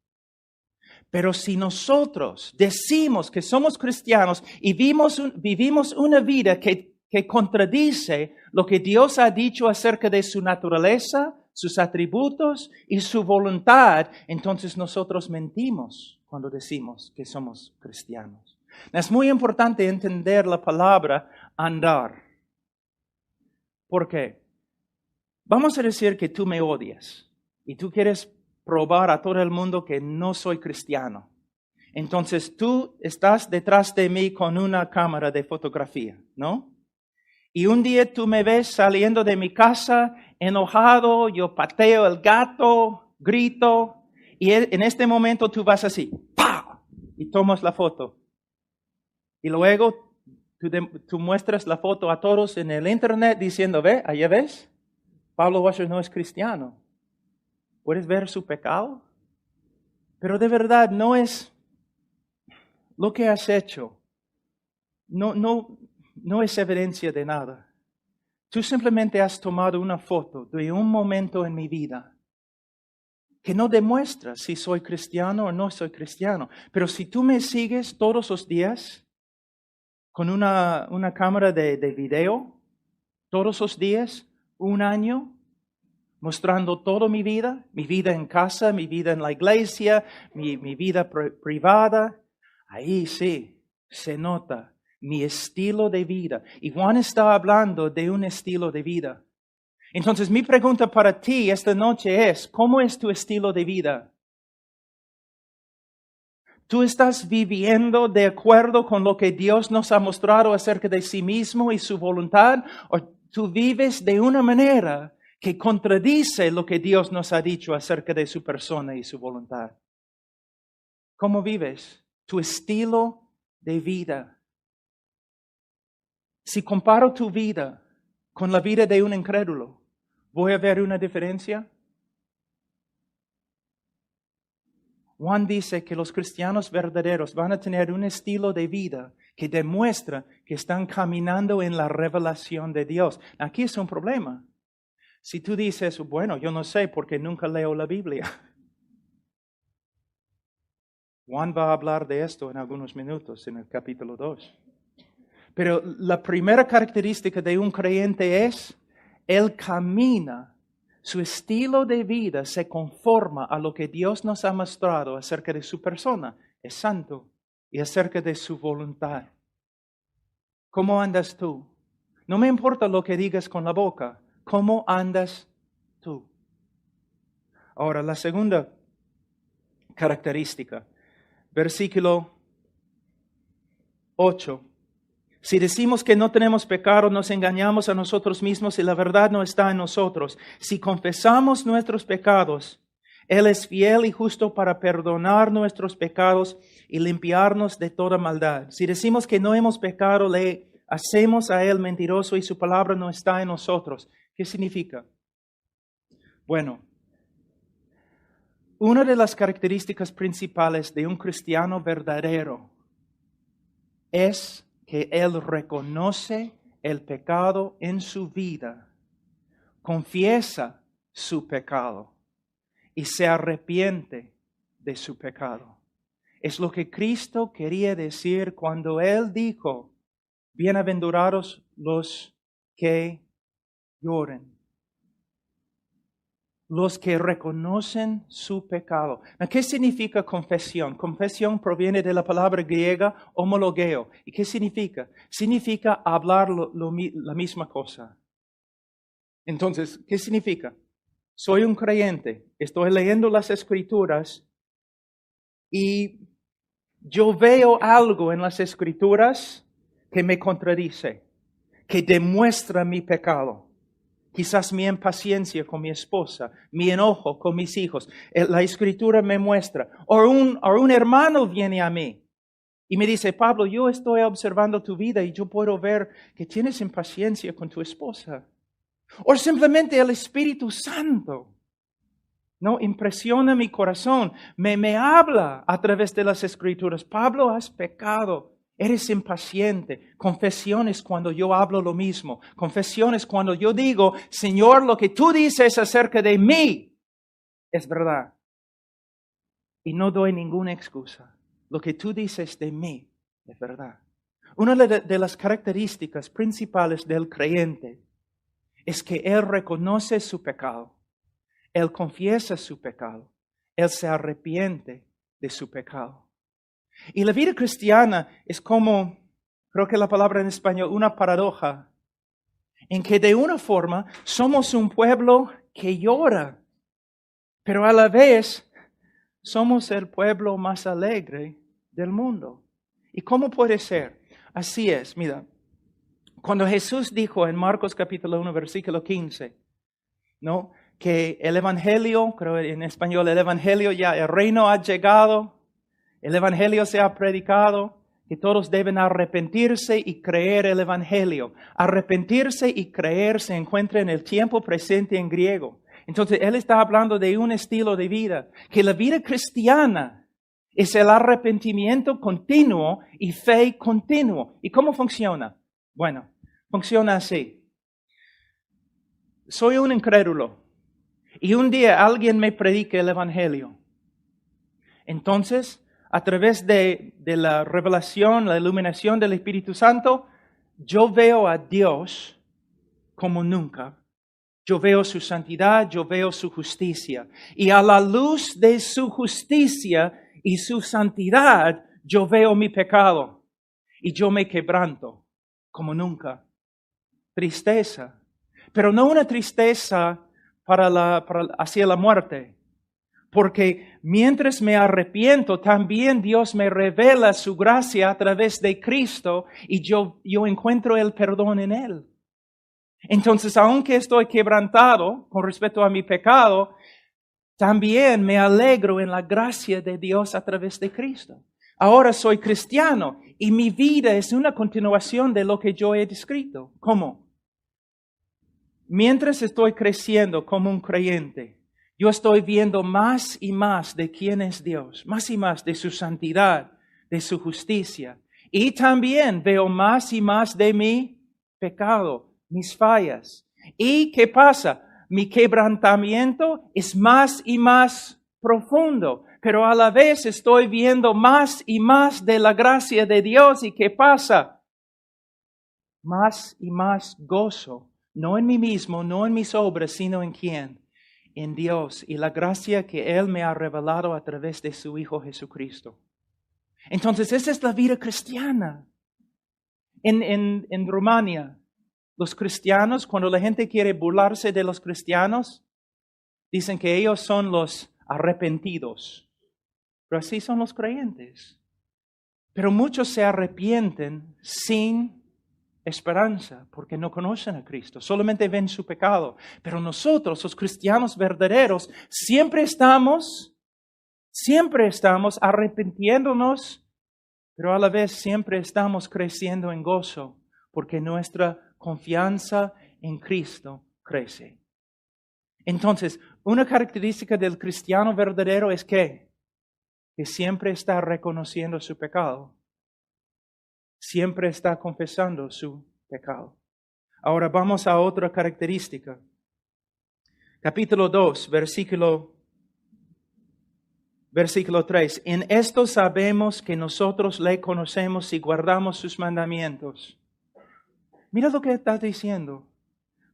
Pero si nosotros decimos que somos cristianos y vivimos una vida que contradice lo que Dios ha dicho acerca de su naturaleza, sus atributos y su voluntad, entonces nosotros mentimos cuando decimos que somos cristianos. Es muy importante entender la palabra andar. ¿Por qué? Vamos a decir que tú me odias y tú quieres probar a todo el mundo que no soy cristiano. Entonces tú estás detrás de mí con una cámara de fotografía, ¿no? Y un día tú me ves saliendo de mi casa enojado, yo pateo el gato, grito, y en este momento tú vas así, ¡pah! Y tomas la foto. Y luego tú muestras la foto a todos en el internet diciendo, ve, allá ves, Pablo Washer no es cristiano. ¿Puedes ver su pecado? Pero de verdad no es lo que has hecho. No es evidencia de nada. Tú simplemente has tomado una foto de un momento en mi vida que no demuestra si soy cristiano o no soy cristiano. Pero si tú me sigues todos los días con una cámara de video, todos los días, un año, mostrando toda mi vida en casa, mi vida en la iglesia, mi vida privada, ahí sí se nota mi estilo de vida. Y Juan está hablando de un estilo de vida. Entonces mi pregunta para ti esta noche es, ¿cómo es tu estilo de vida? ¿Tú estás viviendo de acuerdo con lo que Dios nos ha mostrado acerca de sí mismo y su voluntad? ¿O tú vives de una manera que contradice lo que Dios nos ha dicho acerca de su persona y su voluntad? ¿Cómo vives? Tu estilo de vida. Si comparo tu vida con la vida de un incrédulo, ¿voy a ver una diferencia? Juan dice que los cristianos verdaderos van a tener un estilo de vida que demuestra que están caminando en la revelación de Dios. Aquí es un problema. Si tú dices, bueno, yo no sé porque nunca leo la Biblia. Juan va a hablar de esto en algunos minutos en el capítulo 2. Pero la primera característica de un creyente es, él camina, su estilo de vida se conforma a lo que Dios nos ha mostrado acerca de su persona, es santo, y acerca de su voluntad. ¿Cómo andas tú? No me importa lo que digas con la boca, ¿cómo andas tú? Ahora, la segunda característica, versículo 8. Si decimos que no tenemos pecado, nos engañamos a nosotros mismos y la verdad no está en nosotros. Si confesamos nuestros pecados, Él es fiel y justo para perdonar nuestros pecados y limpiarnos de toda maldad. Si decimos que no hemos pecado, le hacemos a Él mentiroso y su palabra no está en nosotros. ¿Qué significa? Bueno, una de las características principales de un cristiano verdadero es que él reconoce el pecado en su vida, confiesa su pecado y se arrepiente de su pecado. Es lo que Cristo quería decir cuando Él dijo, bienaventurados los que lloren, los que reconocen su pecado. ¿Qué significa confesión? Confesión proviene de la palabra griega homologeo. ¿Y qué significa? Significa hablar la misma cosa. Entonces, ¿qué significa? Soy un creyente, estoy leyendo las Escrituras y yo veo algo en las Escrituras que me contradice, que demuestra mi pecado, Quizás mi impaciencia con mi esposa, mi enojo con mis hijos. La Escritura me muestra. O un hermano viene a mí y me dice, Pablo, yo estoy observando tu vida y yo puedo ver que tienes impaciencia con tu esposa. O simplemente el Espíritu Santo, ¿no? Impresiona mi corazón, me habla a través de las Escrituras. Pablo, has pecado. Eres impaciente. Confesiones cuando yo hablo lo mismo. Confesiones cuando yo digo, Señor, lo que tú dices acerca de mí es verdad. Y no doy ninguna excusa. Lo que tú dices de mí es verdad. Una de las características principales del creyente es que él reconoce su pecado. Él confiesa su pecado. Él se arrepiente de su pecado. Y la vida cristiana es como, creo que la palabra en español, una paradoja, en que de una forma somos un pueblo que llora, pero a la vez somos el pueblo más alegre del mundo. ¿Y cómo puede ser? Así es, mira, cuando Jesús dijo en Marcos capítulo 1, versículo 15, ¿no? Que el Evangelio, creo en español, el Evangelio ya, el reino ha llegado, el Evangelio se ha predicado, que todos deben arrepentirse y creer el Evangelio. Arrepentirse y creer se encuentra en el tiempo presente en griego. Entonces, él está hablando de un estilo de vida, que la vida cristiana es el arrepentimiento continuo y fe continuo. ¿Y cómo funciona? Bueno, funciona así. Soy un incrédulo y un día alguien me predica el Evangelio. Entonces, a través de la revelación, la iluminación del Espíritu Santo, yo veo a Dios como nunca. Yo veo su santidad, yo veo su justicia. Y a la luz de su justicia y su santidad, yo veo mi pecado. Y yo me quebranto como nunca. Tristeza. Pero no una tristeza hacia la muerte. Porque mientras me arrepiento, también Dios me revela su gracia a través de Cristo y yo encuentro el perdón en Él. Entonces, aunque estoy quebrantado con respecto a mi pecado, también me alegro en la gracia de Dios a través de Cristo. Ahora soy cristiano y mi vida es una continuación de lo que yo he descrito. ¿Cómo? Mientras estoy creciendo como un creyente, yo estoy viendo más y más de quién es Dios, más y más de su santidad, de su justicia. Y también veo más y más de mi pecado, mis fallas. ¿Y qué pasa? Mi quebrantamiento es más y más profundo, pero a la vez estoy viendo más y más de la gracia de Dios. ¿Y qué pasa? Más y más gozo, no en mí mismo, no en mis obras, sino en quién. En Dios y la gracia que Él me ha revelado a través de su Hijo Jesucristo. Entonces, esa es la vida cristiana. En Rumania, los cristianos, cuando la gente quiere burlarse de los cristianos, dicen que ellos son los arrepentidos. Pero así son los creyentes. Pero muchos se arrepienten sin esperanza, porque no conocen a Cristo, solamente ven su pecado. Pero nosotros, los cristianos verdaderos, siempre estamos arrepintiéndonos, pero a la vez siempre estamos creciendo en gozo, porque nuestra confianza en Cristo crece. Entonces, una característica del cristiano verdadero es que siempre está reconociendo su pecado. Siempre está confesando su pecado. Ahora vamos a otra característica. Capítulo 2, versículo 3. En esto sabemos que nosotros le conocemos y guardamos sus mandamientos. Mira lo que está diciendo.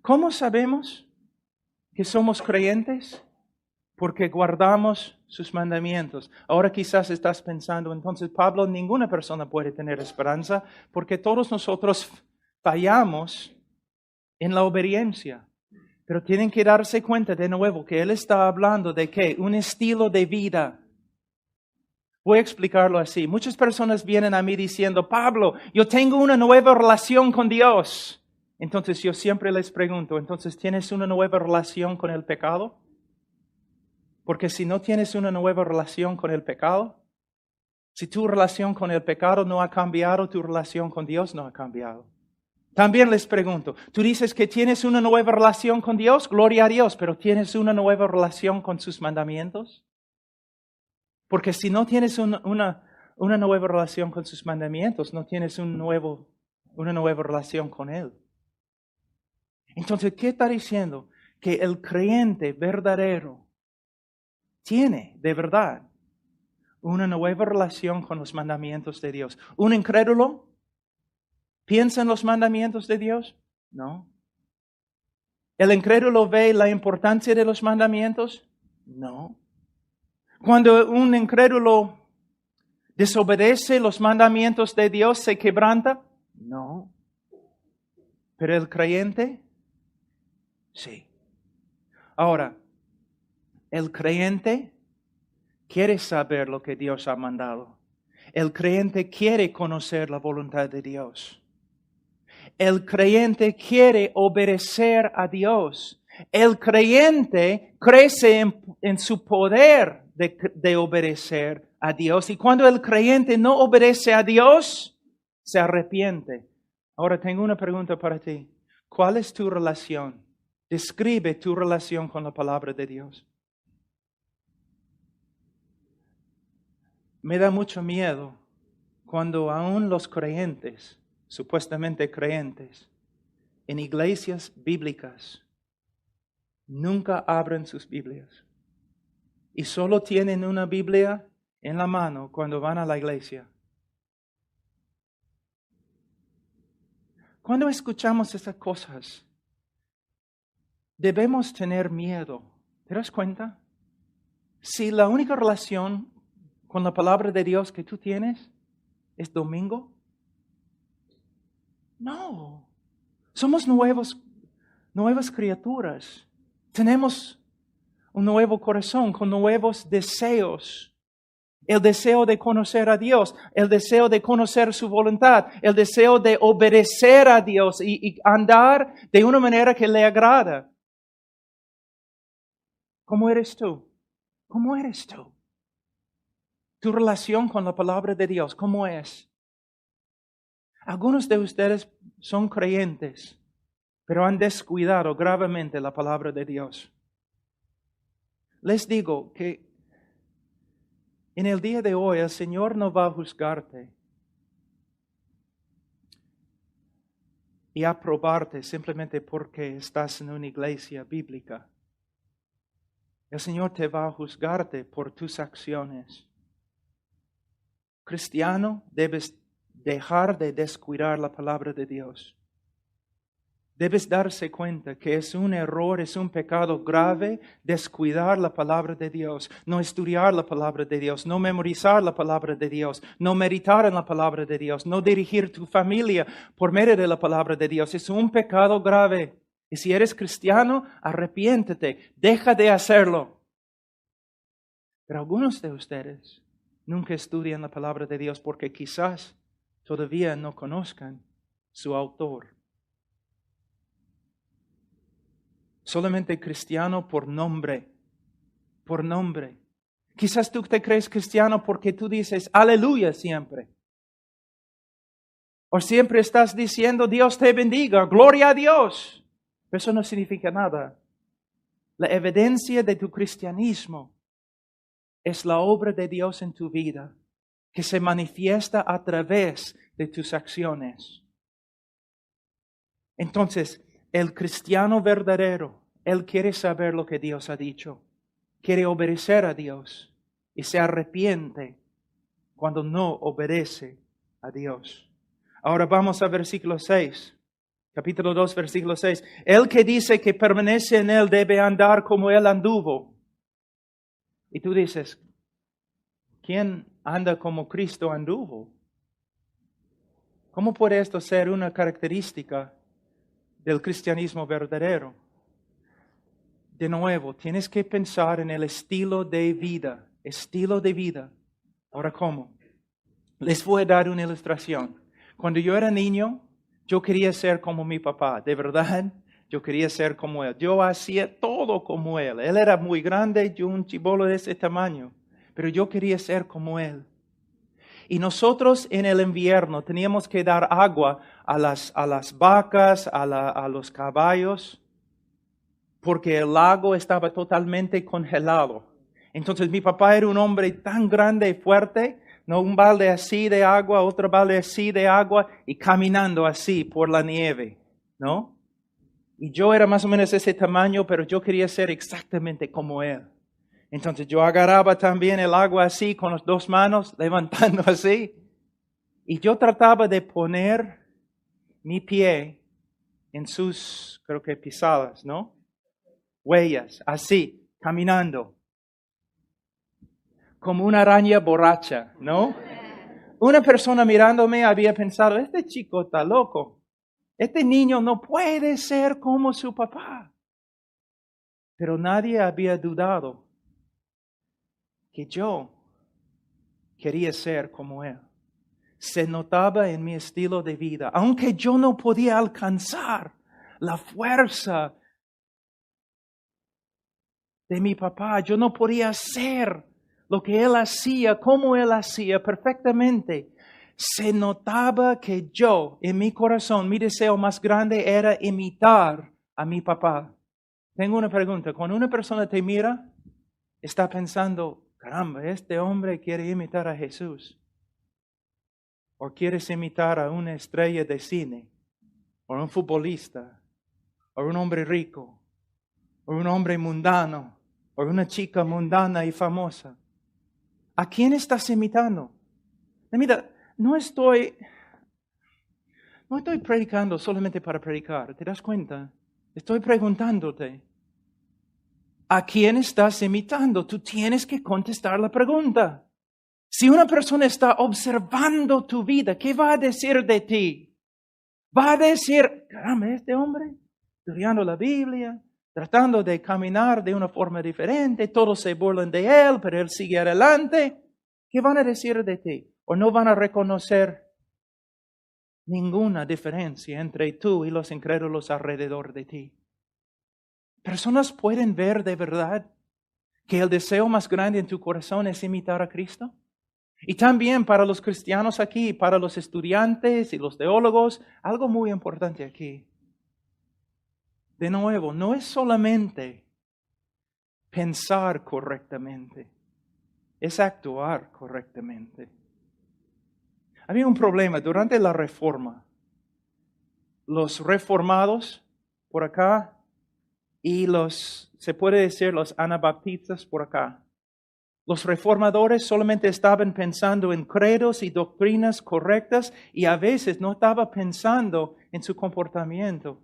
¿Cómo sabemos que somos creyentes? Porque guardamos sus mandamientos. Ahora quizás estás pensando, entonces Pablo, ninguna persona puede tener esperanza porque todos nosotros fallamos en la obediencia. Pero tienen que darse cuenta de nuevo que él está hablando de ¿qué? Un estilo de vida. Voy a explicarlo así. Muchas personas vienen a mí diciendo, Pablo, yo tengo una nueva relación con Dios. Entonces yo siempre les pregunto, entonces, ¿tienes una nueva relación con el pecado? Porque si no tienes una nueva relación con el pecado, si tu relación con el pecado no ha cambiado, tu relación con Dios no ha cambiado. También les pregunto, tú dices que tienes una nueva relación con Dios, gloria a Dios, pero ¿tienes una nueva relación con sus mandamientos? Porque si no tienes una nueva relación con sus mandamientos, no tienes una nueva relación con Él. Entonces, ¿qué está diciendo? Que el creyente verdadero tiene, de verdad, una nueva relación con los mandamientos de Dios. ¿Un incrédulo piensa en los mandamientos de Dios? No. ¿El incrédulo ve la importancia de los mandamientos? No. Cuando un incrédulo desobedece los mandamientos de Dios, ¿se quebranta? No. Pero el creyente, sí. Ahora, el creyente quiere saber lo que Dios ha mandado. El creyente quiere conocer la voluntad de Dios. El creyente quiere obedecer a Dios. El creyente crece en su poder de obedecer a Dios. Y cuando el creyente no obedece a Dios, se arrepiente. Ahora tengo una pregunta para ti. ¿Cuál es tu relación? Describe tu relación con la palabra de Dios. Me da mucho miedo cuando aún los creyentes, supuestamente creyentes, en iglesias bíblicas, nunca abren sus Biblias. Y solo tienen una Biblia en la mano cuando van a la iglesia. Cuando escuchamos estas cosas, debemos tener miedo. ¿Te das cuenta? Si la única relación con la palabra de Dios que tú tienes es domingo, no. Somos nuevas criaturas. Tenemos un nuevo corazón con nuevos deseos. El deseo de conocer a Dios, el deseo de conocer su voluntad, el deseo de obedecer a Dios y andar de una manera que le agrada. ¿Cómo eres tú? ¿Cómo eres tú? Tu relación con la palabra de Dios, ¿cómo es? Algunos de ustedes son creyentes, pero han descuidado gravemente la palabra de Dios. Les digo que en el día de hoy el Señor no va a juzgarte y aprobarte simplemente porque estás en una iglesia bíblica. El Señor te va a juzgarte por tus acciones. Cristiano, debes dejar de descuidar la palabra de Dios. Debes darse cuenta que es un error, es un pecado grave descuidar la palabra de Dios, no estudiar la palabra de Dios, no memorizar la palabra de Dios, no meditar en la palabra de Dios, no dirigir tu familia por medio de la palabra de Dios. Es un pecado grave. Y si eres cristiano, arrepiéntete, deja de hacerlo. Pero algunos de ustedes nunca estudian la palabra de Dios porque quizás todavía no conozcan su autor. Solamente cristiano por nombre, por nombre. Quizás tú te crees cristiano porque tú dices aleluya siempre. O siempre estás diciendo Dios te bendiga, gloria a Dios. Pero eso no significa nada. La evidencia de tu cristianismo es la obra de Dios en tu vida, que se manifiesta a través de tus acciones. Entonces, el cristiano verdadero, él quiere saber lo que Dios ha dicho, quiere obedecer a Dios y se arrepiente cuando no obedece a Dios. Ahora vamos a versículo 6, capítulo 2, versículo 6. El que dice que permanece en él debe andar como él anduvo. Y tú dices, ¿quién anda como Cristo anduvo? ¿Cómo puede esto ser una característica del cristianismo verdadero? De nuevo, tienes que pensar en el estilo de vida. Estilo de vida. Ahora, ¿cómo? Les voy a dar una ilustración. Cuando yo era niño, Yo quería ser como mi papá, de verdad. Yo quería ser como él. Yo hacía todo como él. Él era muy grande, yo un chibolo de ese tamaño. Pero yo quería ser como él. Y nosotros en el invierno teníamos que dar agua a las vacas, a los caballos, porque el lago estaba totalmente congelado. Entonces mi papá era un hombre tan grande y fuerte, no un balde así de agua, otro balde así de agua, y caminando así por la nieve, ¿no? Y yo era más o menos ese tamaño, pero yo quería ser exactamente como él. Entonces yo agarraba también el agua así, con las dos manos, levantando así. Y yo trataba de poner mi pie en sus, creo que pisadas, ¿no? Huellas, así, caminando. Como una araña borracha, ¿no? Una persona mirándome había pensado, este chico está loco. Este niño no puede ser como su papá. Pero nadie había dudado que yo quería ser como él. Se notaba en mi estilo de vida, aunque yo no podía alcanzar la fuerza de mi papá, yo no podía hacer lo que él hacía, como él hacía perfectamente. Se notaba que yo, en mi corazón, mi deseo más grande era imitar a mi papá. Tengo una pregunta, cuando una persona te mira, está pensando, caramba, este hombre quiere imitar a Jesús. O quieres imitar a una estrella de cine, o un futbolista, o un hombre rico, o un hombre mundano, o una chica mundana y famosa. ¿A quién estás imitando? Mira, no estoy predicando solamente para predicar, ¿te das cuenta? Estoy preguntándote, ¿a quién estás imitando? Tú tienes que contestar la pregunta. Si una persona está observando tu vida, ¿qué va a decir de ti? Va a decir, caramba, este hombre, estudiando la Biblia, tratando de caminar de una forma diferente, todos se burlan de él, pero él sigue adelante. ¿Qué van a decir de ti? ¿O no van a reconocer ninguna diferencia entre tú y los incrédulos alrededor de ti? Personas pueden ver de verdad que el deseo más grande en tu corazón es imitar a Cristo. Y también para los cristianos aquí, para los estudiantes y los teólogos, algo muy importante aquí. De nuevo, no es solamente pensar correctamente, es actuar correctamente. Había un problema durante la Reforma. Los reformados por acá y se puede decir, los anabaptistas por acá. Los reformadores solamente estaban pensando en credos y doctrinas correctas y a veces no estaban pensando en su comportamiento.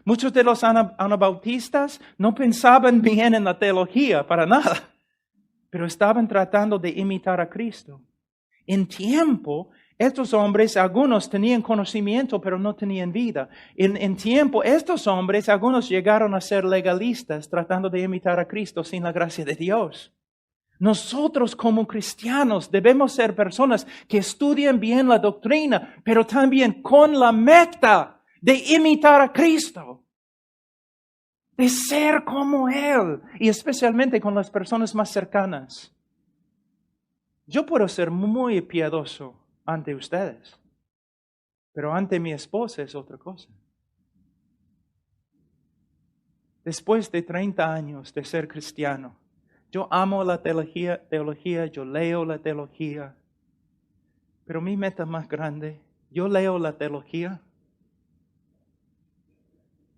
Muchos de los anabautistas no pensaban bien en la teología para nada, pero estaban tratando de imitar a Cristo. En tiempo, estos hombres, algunos tenían conocimiento, pero no tenían vida. En tiempo, estos hombres, algunos llegaron a ser legalistas, tratando de imitar a Cristo sin la gracia de Dios. Nosotros como cristianos debemos ser personas que estudian bien la doctrina, pero también con la meta de imitar a Cristo, de ser como Él, y especialmente con las personas más cercanas. Yo puedo ser muy piadoso ante ustedes, pero ante mi esposa es otra cosa. Después de 30 años de ser cristiano, yo amo la teología, yo leo la teología, pero mi meta más grande, yo leo la teología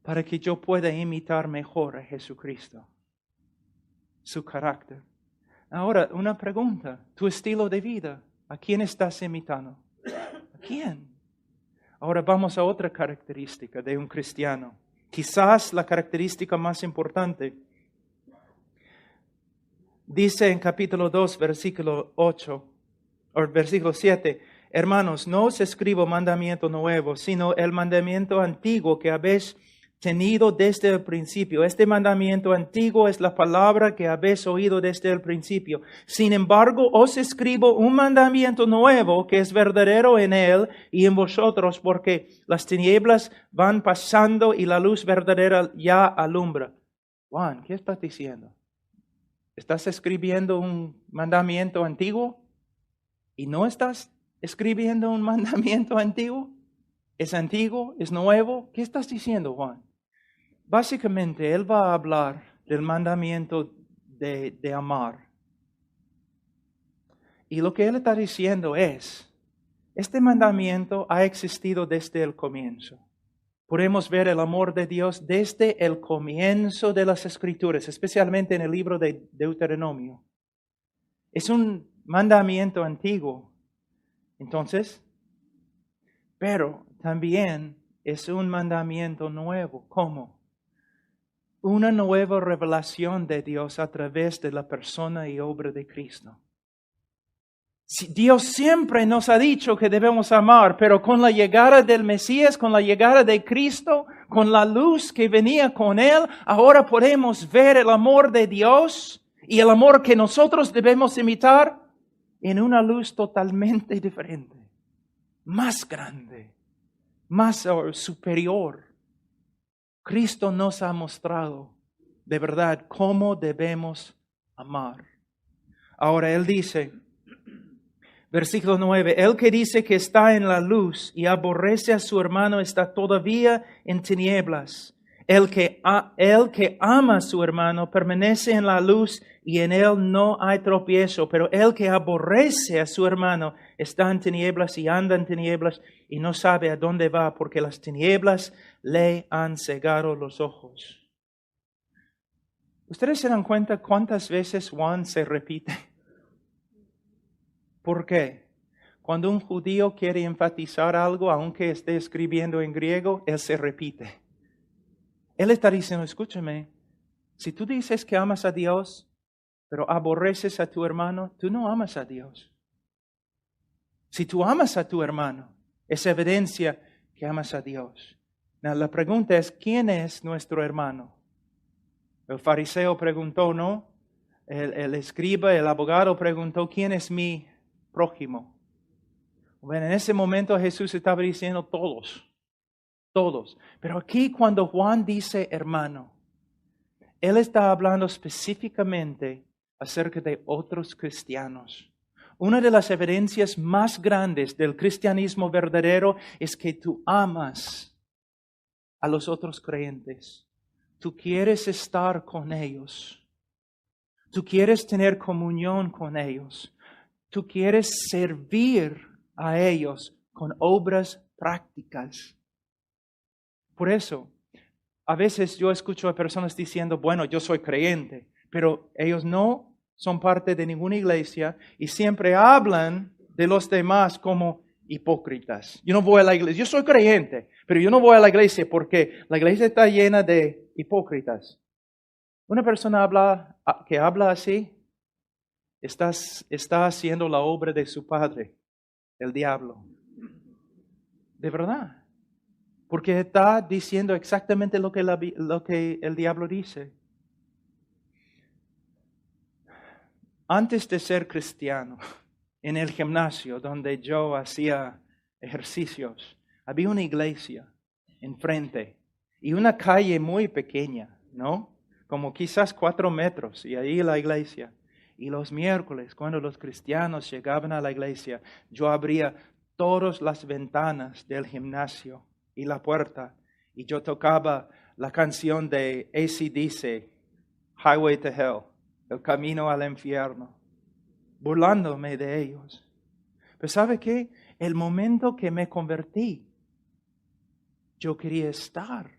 para que yo pueda imitar mejor a Jesucristo, su carácter. Ahora, una pregunta, tu estilo de vida, ¿a quién estás imitando? ¿A quién? Ahora vamos a otra característica de un cristiano, quizás la característica más importante. Dice en capítulo 2, versículo 8, o versículo 7, hermanos, no os escribo mandamiento nuevo, sino el mandamiento antiguo que habéis tenido desde el principio. Este mandamiento antiguo es la palabra que habéis oído desde el principio. Sin embargo, os escribo un mandamiento nuevo que es verdadero en él y en vosotros, porque las tinieblas van pasando y la luz verdadera ya alumbra. Juan, ¿qué estás diciendo? ¿Estás escribiendo un mandamiento antiguo? ¿Y no estás escribiendo un mandamiento antiguo? ¿Es antiguo? ¿Es nuevo? ¿Qué estás diciendo, Juan? Básicamente, él va a hablar del mandamiento de amar. Y lo que él está diciendo es, este mandamiento ha existido desde el comienzo. Podemos ver el amor de Dios desde el comienzo de las Escrituras, especialmente en el libro de Deuteronomio. Es un mandamiento antiguo, entonces, pero también es un mandamiento nuevo. ¿Cómo? Una nueva revelación de Dios a través de la persona y obra de Cristo. Dios siempre nos ha dicho que debemos amar, pero con la llegada del Mesías, con la llegada de Cristo, con la luz que venía con Él, ahora podemos ver el amor de Dios y el amor que nosotros debemos imitar en una luz totalmente diferente, más grande, más superior. Cristo nos ha mostrado de verdad cómo debemos amar. Ahora Él dice, versículo 9, el que dice que está en la luz y aborrece a su hermano está todavía en tinieblas. El que ama a su hermano permanece en la luz y en él no hay tropiezo. Pero el que aborrece a su hermano está en tinieblas y anda en tinieblas y no sabe a dónde va porque las tinieblas le han cegado los ojos. ¿Ustedes se dan cuenta cuántas veces Juan se repite? ¿Por qué? Cuando un judío quiere enfatizar algo, aunque esté escribiendo en griego, él se repite. Él está diciendo, escúchame, si tú dices que amas a Dios, pero aborreces a tu hermano, tú no amas a Dios. Si tú amas a tu hermano, es evidencia que amas a Dios. Now, la pregunta es, ¿quién es nuestro hermano? El fariseo preguntó, ¿no? El escriba, el abogado preguntó, ¿quién es mi prójimo? Bueno, en ese momento Jesús estaba diciendo todos. Pero aquí cuando Juan dice hermano, él está hablando específicamente acerca de otros cristianos. Una de las evidencias más grandes del cristianismo verdadero es que tú amas a los otros creyentes. Tú quieres estar con ellos. Tú quieres tener comunión con ellos. Tú quieres servir a ellos con obras prácticas. Por eso, a veces yo escucho a personas diciendo, bueno, yo soy creyente, pero ellos no son parte de ninguna iglesia y siempre hablan de los demás como hipócritas. Yo no voy a la iglesia, yo soy creyente, pero yo no voy a la iglesia porque la iglesia está llena de hipócritas. Una persona que habla así, está haciendo la obra de su padre, el diablo. De verdad. Porque está diciendo exactamente lo que el diablo dice. Antes de ser cristiano, en el gimnasio donde yo hacía ejercicios, había una iglesia enfrente y una calle muy pequeña, ¿no? Como quizás 4 metros, y ahí la iglesia. Y los miércoles, cuando los cristianos llegaban a la iglesia, yo abría todas las ventanas del gimnasio y la puerta, y yo tocaba la canción de AC/DC, Highway to Hell, el camino al infierno, burlándome de ellos. Pero ¿sabe qué? El momento que me convertí, yo quería estar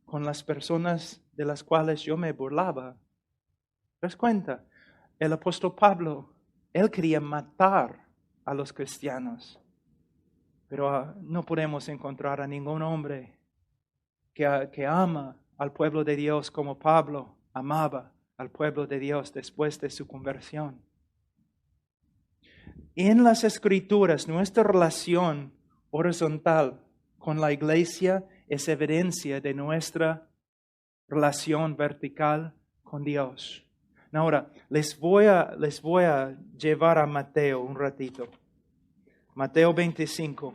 con las personas de las cuales yo me burlaba. ¿Te das cuenta? El apóstol Pablo, él quería matar a los cristianos. Pero no podemos encontrar a ningún hombre que ama al pueblo de Dios como Pablo amaba al pueblo de Dios después de su conversión. En las Escrituras, nuestra relación horizontal con la iglesia es evidencia de nuestra relación vertical con Dios. Ahora, les voy a llevar a Mateo un ratito. Mateo 25.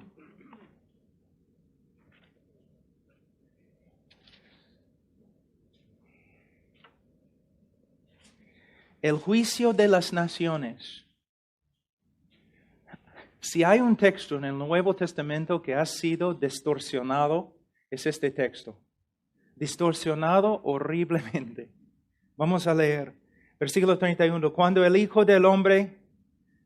El juicio de las naciones. Si hay un texto en el Nuevo Testamento que ha sido distorsionado, es este texto. Distorsionado horriblemente. Vamos a leer. Versículo 31. Cuando el Hijo del Hombre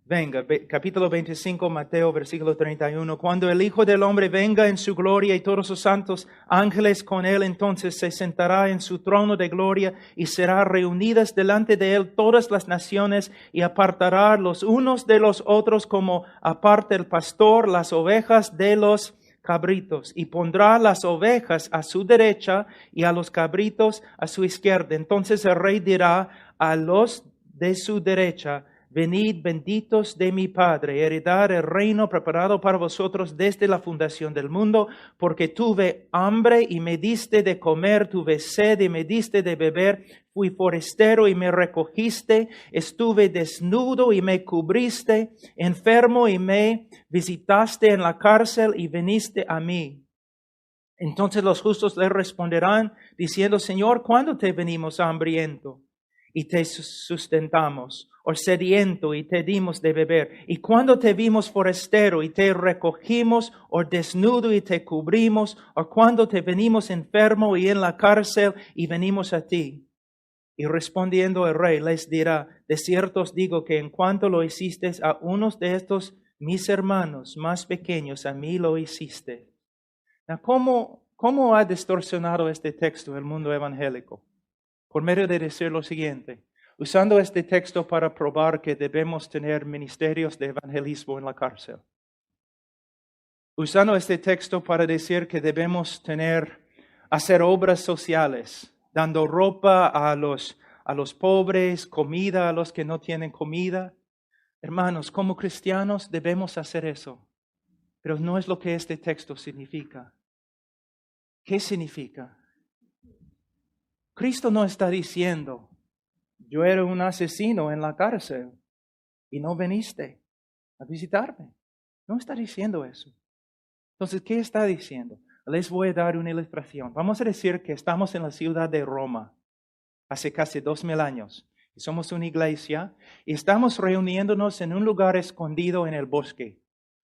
venga, capítulo 25, Mateo, versículo 31. Cuando el Hijo del Hombre venga en su gloria y todos sus santos ángeles con él, entonces se sentará en su trono de gloria y será reunidas delante de él todas las naciones y apartará los unos de los otros como aparta el pastor las ovejas de los cabritos, y pondrá las ovejas a su derecha y a los cabritos a su izquierda. Entonces el rey dirá a los de su derecha: venid, benditos de mi Padre, heredad el reino preparado para vosotros desde la fundación del mundo, porque tuve hambre y me diste de comer, tuve sed y me diste de beber, fui forastero y me recogiste, estuve desnudo y me cubriste, enfermo y me visitaste, en la cárcel y viniste a mí. Entonces los justos le responderán diciendo: Señor, ¿cuándo te venimos hambriento y te sustentamos, o sediento y te dimos de beber? ¿Y cuando te vimos forastero y te recogimos, o desnudo y te cubrimos? ¿O cuando te venimos enfermo y en la cárcel y venimos a ti? Y respondiendo el rey les dirá: de cierto os digo que en cuanto lo hicisteis a unos de estos mis hermanos más pequeños, a mí lo hiciste. ¿Cómo ha distorsionado este texto el mundo evangélico? Por medio de decir lo siguiente: usando este texto para probar que debemos tener ministerios de evangelismo en la cárcel. Usando este texto para decir que debemos hacer obras sociales, dando ropa a los pobres, comida a los que no tienen comida. Hermanos, como cristianos debemos hacer eso, pero no es lo que este texto significa. ¿Qué significa? Cristo no está diciendo: yo era un asesino en la cárcel y no viniste a visitarme. No está diciendo eso. Entonces, ¿qué está diciendo? Les voy a dar una ilustración. Vamos a decir que estamos en la ciudad de Roma hace casi 2000 años. Y somos una iglesia y estamos reuniéndonos en un lugar escondido en el bosque,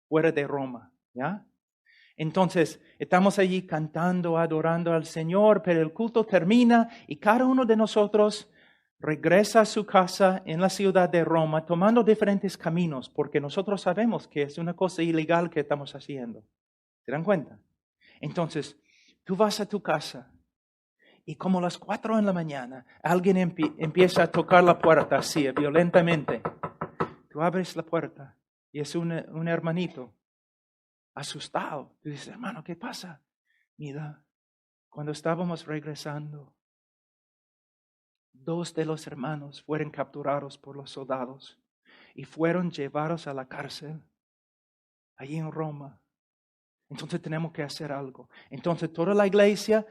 fuera de Roma, ¿ya? Entonces, estamos allí cantando, adorando al Señor, pero el culto termina y cada uno de nosotros regresa a su casa en la ciudad de Roma, tomando diferentes caminos, porque nosotros sabemos que es una cosa ilegal que estamos haciendo. ¿Se dan cuenta? Entonces, tú vas a tu casa y como a las 4 de la mañana, alguien empieza a tocar la puerta así, violentamente. Tú abres la puerta y es un hermanito asustado. Tú dices: hermano, ¿qué pasa? Mira, cuando estábamos regresando, 2 de los hermanos fueron capturados por los soldados y fueron llevados a la cárcel allí en Roma. Entonces tenemos que hacer algo. Entonces toda la iglesia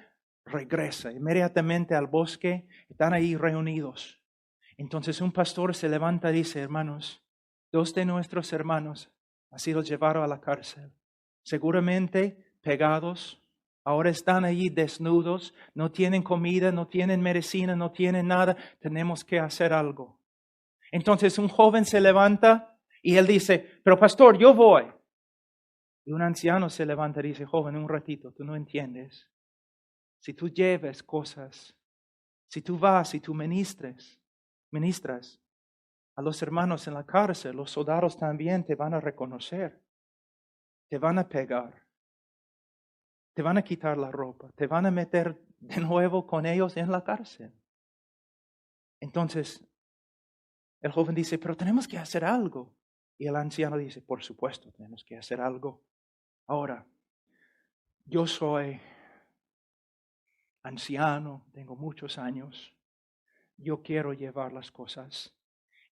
regresa inmediatamente al bosque. Están ahí reunidos. Entonces un pastor se levanta y dice: hermanos, 2 de nuestros hermanos han sido llevados a la cárcel. Seguramente pegados. Ahora están allí desnudos. No tienen comida, no tienen medicina, no tienen nada. Tenemos que hacer algo. Entonces un joven se levanta y él dice: pero pastor, yo voy. Y un anciano se levanta y dice: joven, un ratito, tú no entiendes. Si tú lleves cosas, si tú vas y tú ministras a los hermanos en la cárcel, los soldados también te van a reconocer, te van a pegar, te van a quitar la ropa, te van a meter de nuevo con ellos en la cárcel. Entonces, el joven dice: pero tenemos que hacer algo. Y el anciano dice: por supuesto, tenemos que hacer algo. Ahora, yo soy anciano, tengo muchos años, yo quiero llevar las cosas.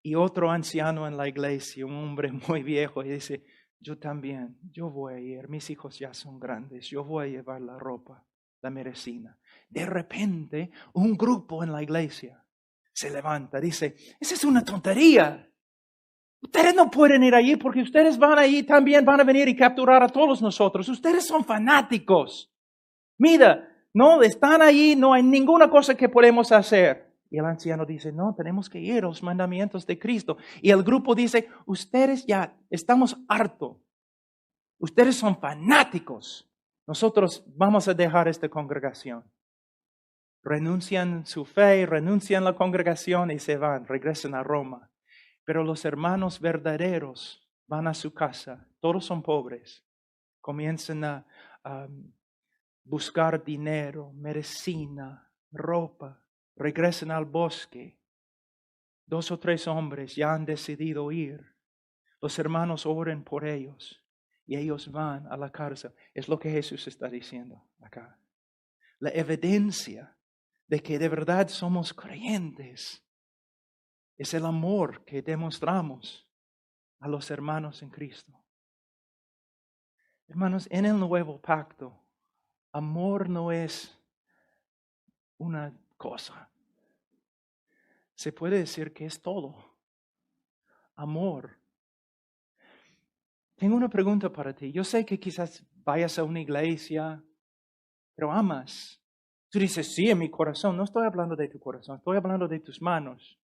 Y otro anciano en la iglesia, un hombre muy viejo, y dice: yo también, yo voy a ir, mis hijos ya son grandes, yo voy a llevar la ropa, la medicina. De repente, un grupo en la iglesia se levanta, dice, esa es una tontería. Ustedes no pueden ir allí porque ustedes van allí también van a venir y capturar a todos nosotros. Ustedes son fanáticos. Mira, no están allí, no hay ninguna cosa que podemos hacer. Y el anciano dice, no, tenemos que ir a los mandamientos de Cristo. Y el grupo dice, ustedes ya estamos hartos. Ustedes son fanáticos. Nosotros vamos a dejar esta congregación. Renuncian su fe, renuncian la congregación y se van, regresan a Roma. Pero los hermanos verdaderos van a su casa. Todos son pobres. Comienzan a buscar dinero, medicina, ropa. Regresan al bosque. 2 o 3 hombres ya han decidido ir. Los hermanos oran por ellos y ellos van a la cárcel. Es lo que Jesús está diciendo acá. La evidencia de que de verdad somos creyentes es el amor que demostramos a los hermanos en Cristo. Hermanos, en el nuevo pacto, amor no es una cosa. Se puede decir que es todo. Amor. Tengo una pregunta para ti. Yo sé que quizás vayas a una iglesia, pero amas. Tú dices, sí, en mi corazón. No estoy hablando de tu corazón, estoy hablando de tus manos,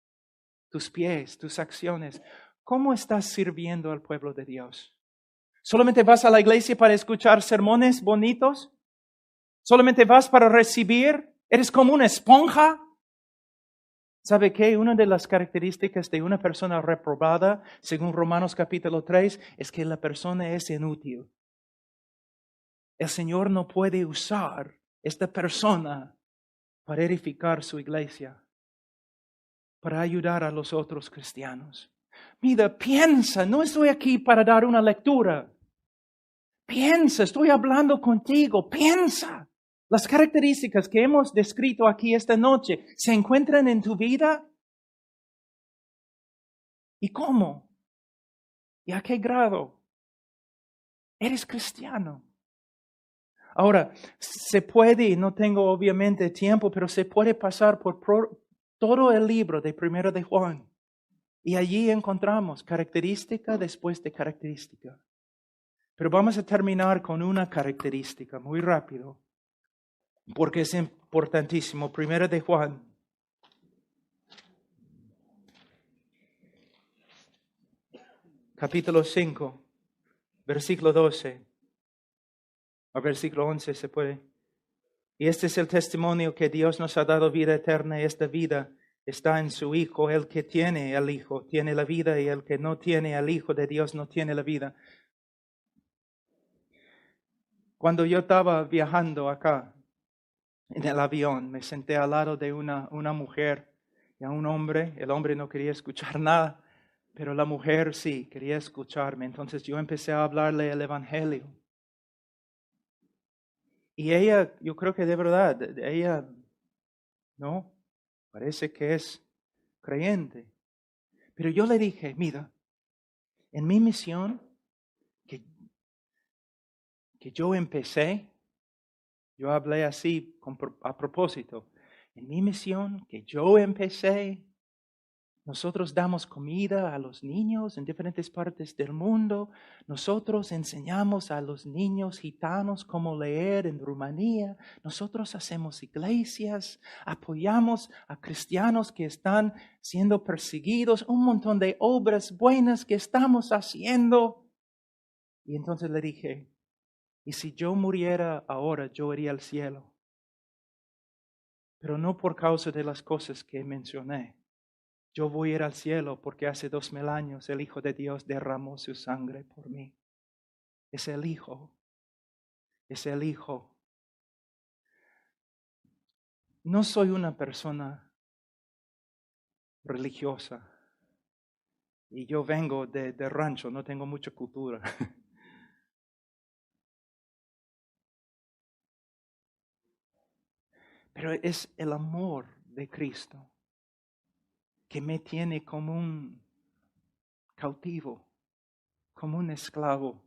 tus pies, tus acciones. ¿Cómo estás sirviendo al pueblo de Dios? ¿Solamente vas a la iglesia para escuchar sermones bonitos? ¿Solamente vas para recibir? ¿Eres como una esponja? ¿Sabe qué? Una de las características de una persona reprobada, según Romanos capítulo 3, es que la persona es inútil. El Señor no puede usar esta persona para edificar su iglesia, para ayudar a los otros cristianos. Mira, piensa, no estoy aquí para dar una lectura. Piensa, estoy hablando contigo, piensa. Las características que hemos descrito aquí esta noche, ¿se encuentran en tu vida? ¿Y cómo? ¿Y a qué grado? Eres cristiano. Ahora, se puede, no tengo obviamente tiempo, pero se puede pasar por todo el libro de Primero de Juan. Y allí encontramos característica después de característica. Pero vamos a terminar con una característica muy rápido, porque es importantísimo. Primero de Juan. Capítulo 5, versículo 12. A versículo 11 se puede. Y este es el testimonio que Dios nos ha dado vida eterna. Esta vida está en su Hijo. El que tiene al Hijo tiene la vida, y el que no tiene al Hijo de Dios no tiene la vida. Cuando yo estaba viajando acá en el avión, me senté al lado de una mujer y a un hombre. El hombre no quería escuchar nada, pero la mujer sí quería escucharme. Entonces yo empecé a hablarle el Evangelio. Y ella, yo creo que de verdad, ella, no, parece que es creyente. Pero yo le dije, mira, en mi misión que yo empecé, yo hablé así a propósito, en mi misión que yo empecé, nosotros damos comida a los niños en diferentes partes del mundo. Nosotros enseñamos a los niños gitanos cómo leer en Rumanía. Nosotros hacemos iglesias, apoyamos a cristianos que están siendo perseguidos, un montón de obras buenas que estamos haciendo. Y entonces le dije, ¿y si yo muriera ahora, yo iría al cielo? Pero no por causa de las cosas que mencioné. Yo voy a ir al cielo porque hace 2000 años el Hijo de Dios derramó su sangre por mí. Es el Hijo. Es el Hijo. No soy una persona religiosa. Y yo vengo de rancho, no tengo mucha cultura. Pero es el amor de Cristo que me tiene como un cautivo, como un esclavo.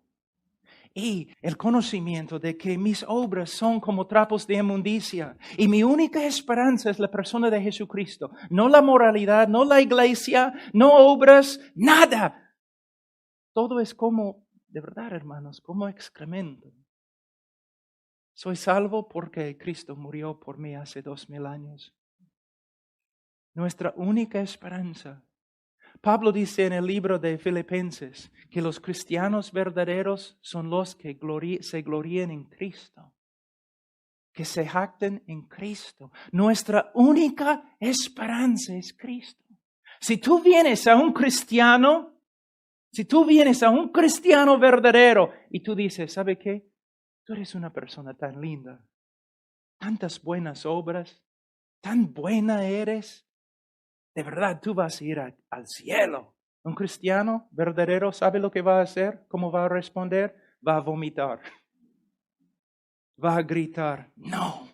Y el conocimiento de que mis obras son como trapos de inmundicia. Y mi única esperanza es la persona de Jesucristo. No la moralidad, no la iglesia, no obras, nada. Todo es como, de verdad hermanos, como excremento. Soy salvo porque Cristo murió por mí hace 2000 años. Nuestra única esperanza. Pablo dice en el libro de Filipenses que los cristianos verdaderos son los que se glorían en Cristo, que se jacten en Cristo. Nuestra única esperanza es Cristo. Si tú vienes a un cristiano verdadero y tú dices, ¿sabe qué? Tú eres una persona tan linda, tantas buenas obras, tan buena eres. De verdad, tú vas a ir al cielo. Un cristiano verdadero sabe lo que va a hacer, cómo va a responder, va a vomitar. Va a gritar, no,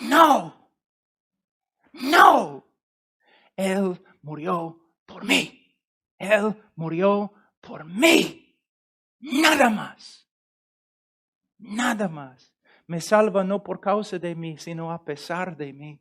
no, no. Él murió por mí. Él murió por mí. Nada más. Nada más. Me salva no por causa de mí, sino a pesar de mí.